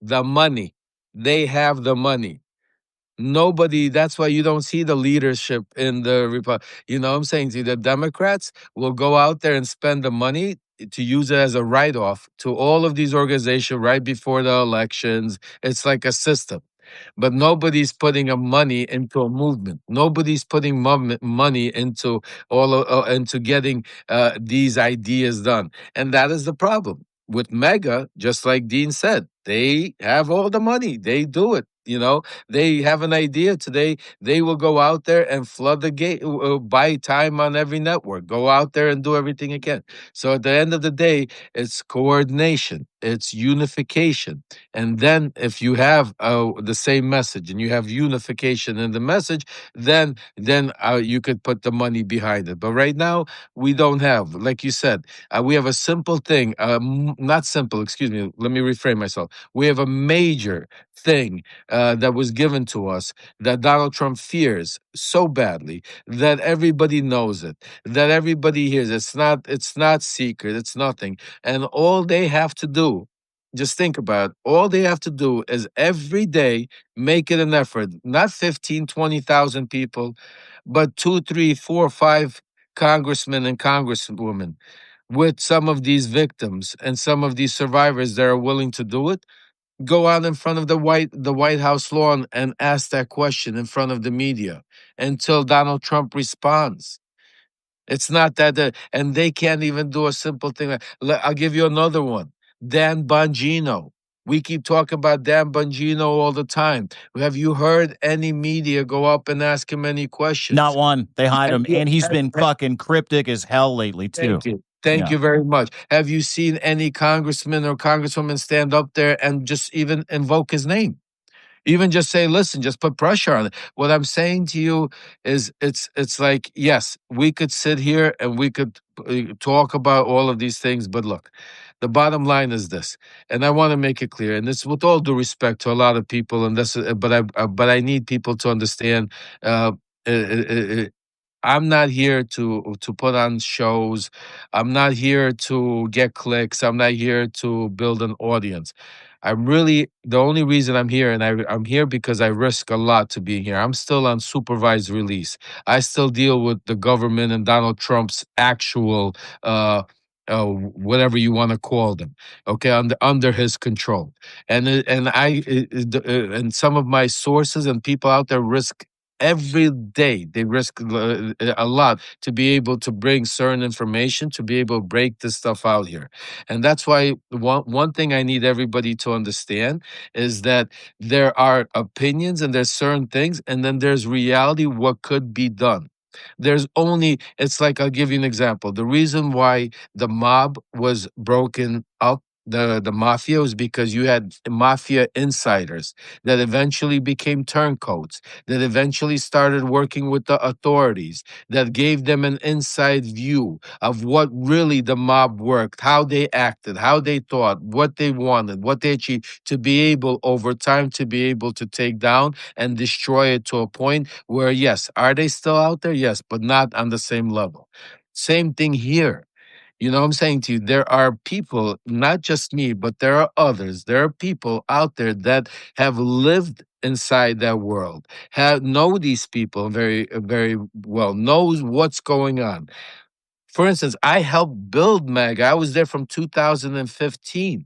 the money. They have the money. Nobody, that's why you don't see the leadership in the Republic. You know what I'm saying? See, the Democrats will go out there and spend the money to use it as a write-off to all of these organizations right before the elections. It's like a system. But nobody's putting money into a movement. Nobody's putting money into into getting these ideas done. And that is the problem. With MEGA, just like Dean said, they have all the money. They do it. They have an idea today. They will go out there and flood the gate, buy time on every network, go out there and do everything again. So at the end of the day, it's coordination, it's unification. And then if you have the same message and you have unification in the message, then you could put the money behind it. But right now, we don't have, like you said, we have a simple thing, not simple, excuse me, let me reframe myself. We have a major thing that was given to us that Donald Trump fears so badly, that everybody knows it, that everybody hears it. It's not secret, it's nothing. And all they have to do, just think about it, all they have to do is every day make it an effort, not 15, 20,000 people, but 2, 3, 4, 5 congressmen and congresswomen with some of these victims and some of these survivors that are willing to do it. Go out in front of the White House lawn and ask that question in front of the media until Donald Trump responds. It's not that, and they can't even do a simple thing. I'll give you another one. Dan Bongino. We keep talking about Dan Bongino all the time. Have you heard any media go up and ask him any questions? Not one. They hide him, and he's been fucking cryptic as hell lately too. Thank you. Thank you very much. Have you seen any congressman or congresswoman stand up there and just even invoke his name? Even just say, listen, just put pressure on it. What I'm saying to you is it's like, yes, we could sit here and we could talk about all of these things, but look, the bottom line is this, and I want to make it clear, and this with all due respect to a lot of people, and this, but I need people to understand. Uh, uh, uh, uh, I'm not here to put on shows. I'm not here to get clicks. I'm not here to build an audience. I'm really the only reason I'm here, and I'm here because I risk a lot to be here. I'm still on supervised release. I still deal with the government and Donald Trump's actual whatever you want to call them, okay, under his control. And some of my sources and people out there risk every day. They risk a lot to be able to bring certain information, to be able to break this stuff out here. And that's why one thing I need everybody to understand is that there are opinions and there's certain things, and then there's reality, what could be done. There's only, it's like, I'll give you an example. The reason why the mob was broken up, the mafia, was because you had mafia insiders that eventually became turncoats, that eventually started working with the authorities, that gave them an inside view of what really the mob worked, how they acted, how they thought, what they wanted, what they achieved, to be able over time to be able to take down and destroy it to a point where, yes, are they still out there? Yes, but not on the same level. Same thing here. You know what I'm saying to you? There are people, not just me, but there are others. There are people out there that have lived inside that world, have know these people very, very well, knows what's going on. For instance, I helped build MAGA. I was there from 2015.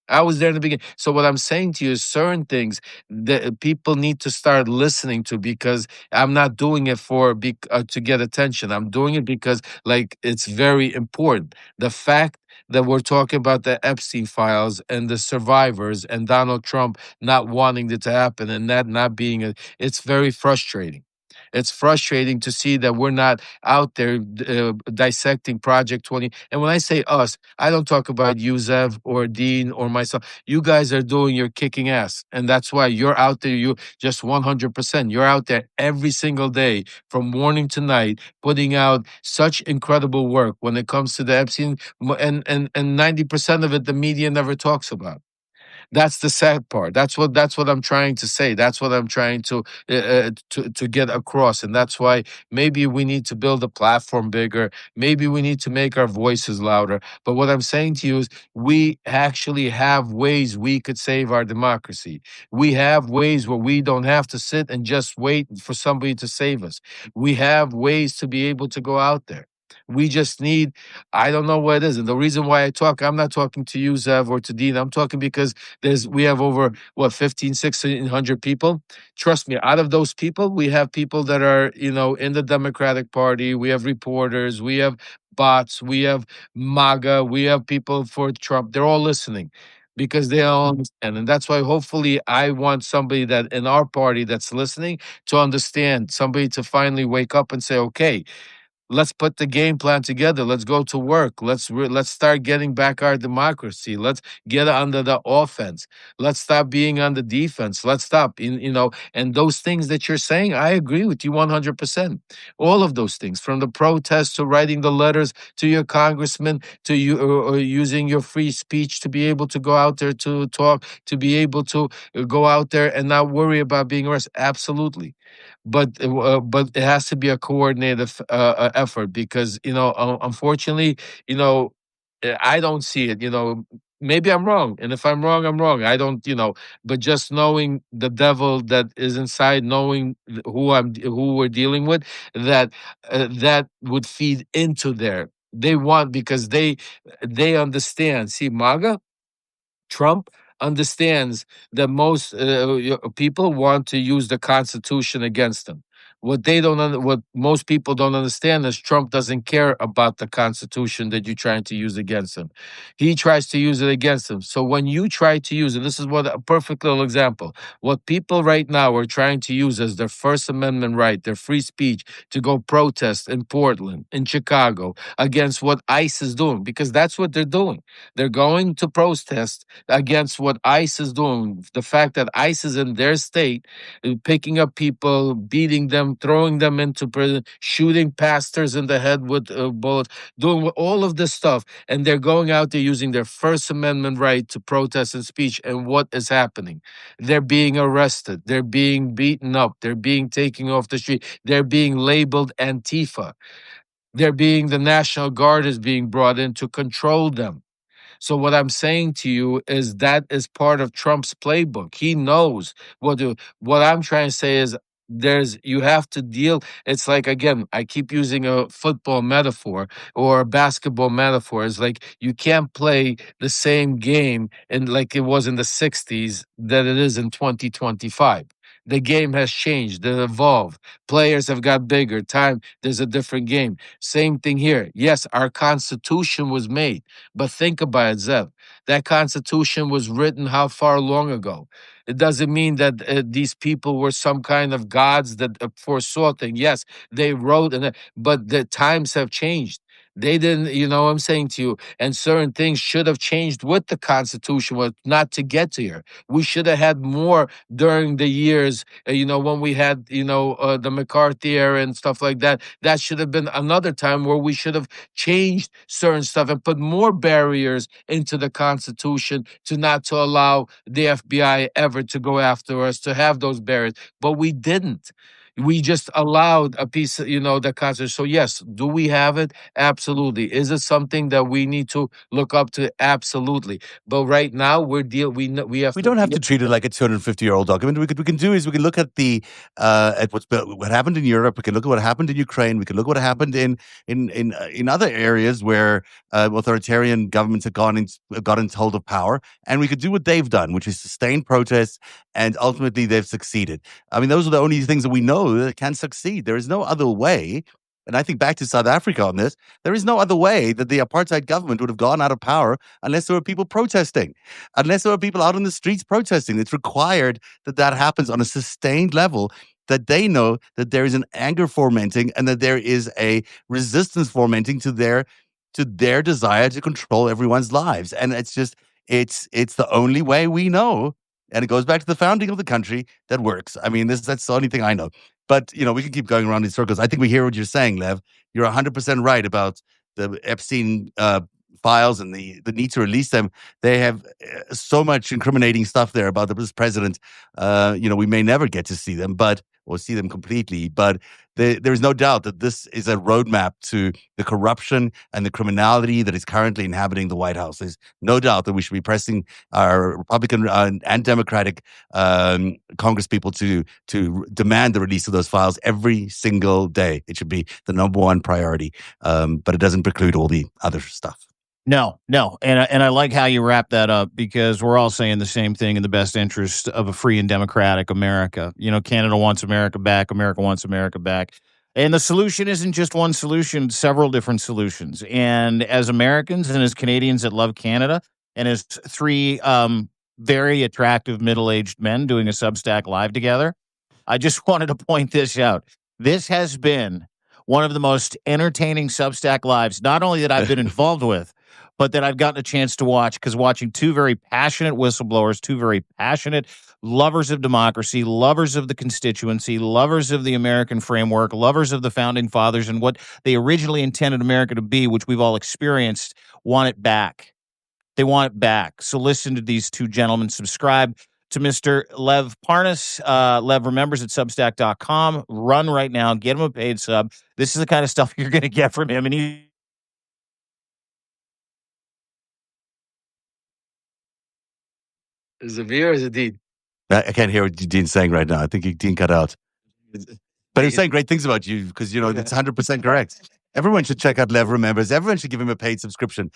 I was there in the beginning. So what I'm saying to you is certain things that people need to start listening to, because I'm not doing it to get attention. I'm doing it because, like, it's very important. The fact that we're talking about the Epstein files and the survivors and Donald Trump not wanting it to happen, and that not being it's very frustrating. It's frustrating to see that we're not out there dissecting Project 20. And when I say us, I don't talk about Yuzev or Dean or myself. You guys are doing your kicking ass. And that's why you're out there. You just 100%. You're out there every single day from morning to night, putting out such incredible work when it comes to the Epstein. And 90% of it, the media never talks about. That's the sad part. That's what I'm trying to say. That's what I'm trying to get across. And that's why maybe we need to build a platform bigger. Maybe we need to make our voices louder. But what I'm saying to you is, we actually have ways we could save our democracy. We have ways where we don't have to sit and just wait for somebody to save us. We have ways to be able to go out there. We just need, I don't know what it is. And the reason why I talk, I'm not talking to you, Zev, or to Dean. I'm talking because we have over what, 1,600 people. Trust me, out of those people, we have people that are, in the Democratic Party. We have reporters, we have bots, we have MAGA, we have people for Trump. They're all listening because they all understand. And that's why hopefully I want somebody that in our party that's listening to understand, somebody to finally wake up and say, okay, let's put the game plan together. Let's go to work. Let's start getting back our democracy. Let's get under the offense. Let's stop being on the defense. Let's stop. And those things that you're saying, I agree with you 100%. All of those things, from the protests to writing the letters to your congressman, to you or using your free speech to be able to go out there to talk, to be able to go out there and not worry about being arrested. Absolutely. But it has to be a coordinated effort, because unfortunately, I don't see it. Maybe I'm wrong, and if I'm wrong, I'm wrong. I don't, but just knowing the devil that is inside, knowing who we're dealing with, that would feed into there. They want, because they understand. See, MAGA, Trump understands that most people want to use the Constitution against them. What most people don't understand is Trump doesn't care about the Constitution that you're trying to use against him. He tries to use it against him. So when you try to use it, this is what a perfect little example. What people right now are trying to use as their First Amendment right, their free speech, to go protest in Portland, in Chicago, against what ICE is doing, because that's what they're doing. They're going to protest against what ICE is doing. The fact that ICE is in their state, picking up people, beating them, them, throwing them into prison, shooting pastors in the head with bullets, doing all of this stuff. And they're going out there using their First Amendment right to protest and speech. And what is happening? They're being arrested. They're being beaten up. They're being taken off the street. They're being labeled Antifa. The National Guard is being brought in to control them. So what I'm saying to you is that is part of Trump's playbook. He knows what I'm trying to say is you have to deal. It's like, again, I keep using a football metaphor or a basketball metaphor. It's like you can't play the same game like it was in the 60s that it is in 2025. The game has changed, it evolved. Players have got bigger. There's a different game. Same thing here. Yes, our Constitution was made. But think about it, Zev. That Constitution was written how far long ago? It doesn't mean that these people were some kind of gods that foresaw things. Yes, they wrote, but the times have changed. They didn't, you know what I'm saying to you? And certain things should have changed with the Constitution, was not to get to here. We should have had more during the years, when we had, the McCarthy era and stuff like that. That should have been another time where we should have changed certain stuff and put more barriers into the Constitution to allow the FBI ever to go after us, to have those barriers. But we didn't. We just allowed a piece of, the Constitution. So yes, do we have it? Absolutely. Is it something that we need to look up to? Absolutely. But right now we don't have to treat it like a 250-year-old document. We can do is we can look at at what happened in Europe. We can look at what happened in Ukraine. We can look at what happened in other areas where authoritarian governments have gotten hold of power, and we could do what they've done, which is sustain protests, and ultimately they've succeeded. I mean, those are the only things that we know that can succeed. There is no other way. And I think back to South Africa on this, there is no other way that the apartheid government would have gone out of power unless there were people protesting, unless there were people out on the streets protesting. It's required that happens on a sustained level, that they know that there is an anger fomenting and that there is a resistance fomenting to their desire to control everyone's lives. And it's the only way we know. And it goes back to the founding of the country that works. I mean, that's the only thing I know. But, we can keep going around in circles. I think we hear what you're saying, Lev. You're 100% right about the Epstein files and the need to release them. They have so much incriminating stuff there about this president. We may never get to see them, or see them completely. But there is no doubt that this is a roadmap to the corruption and the criminality that is currently inhabiting the White House. There's no doubt that we should be pressing our Republican and Democratic Congress people to demand the release of those files every single day. It should be the number one priority. But it doesn't preclude all the other stuff. No. And I like how you wrap that up, because we're all saying the same thing in the best interest of a free and democratic America. Canada wants America back. America wants America back. And the solution isn't just one solution, several different solutions. And as Americans and as Canadians that love Canada, and as three very attractive middle-aged men doing a Substack live together, I just wanted to point this out. This has been one of the most entertaining Substack lives, not only that I've been involved with, but that I've gotten a chance to watch, because watching two very passionate whistleblowers, two very passionate lovers of democracy, lovers of the constituency, lovers of the American framework, lovers of the founding fathers and what they originally intended America to be, which we've all experienced, want it back. They want it back. So listen to these two gentlemen. Subscribe to Mr. Lev Parnas. Lev Remembers at Substack.com. Run right now. Get him a paid sub. This is the kind of stuff you're going to get from him. And Is it Veer or is it Dean? I can't hear what Dean's saying right now. I think Dean cut out. But he's saying great things about you, because, it's 100% correct. Everyone should check out Lev Remembers. Everyone should give him a paid subscription.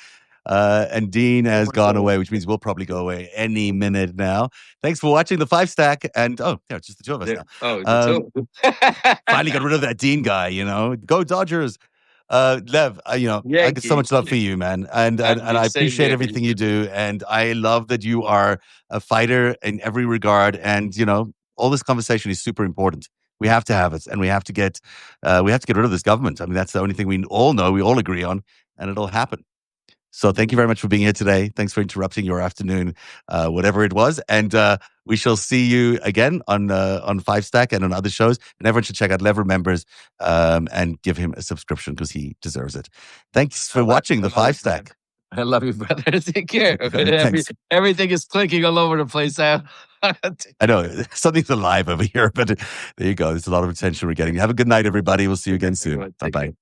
And Dean has gone away, which means we'll probably go away any minute now. Thanks for watching the FiveStack. And it's just the two of us now. Oh, finally got rid of that Dean guy. Go Dodgers. Lev, I get so much love for you, man, and I appreciate everything you do, and I love that you are a fighter in every regard. And all this conversation is super important. We have to have it, and we have to get rid of this government. I mean, that's the only thing we all know, we all agree on, and it'll happen. So thank you very much for being here today. Thanks for interrupting your afternoon, whatever it was. And we shall see you again on FiveStack and on other shows. And everyone should check out Lever Members and give him a subscription because he deserves it. Thanks for watching the FiveStack. I love you, brother. Take care. Everything is clicking all over the place. I know something's alive over here, but there you go. There's a lot of attention we're getting. Have a good night, everybody. We'll see you again soon. Bye-bye.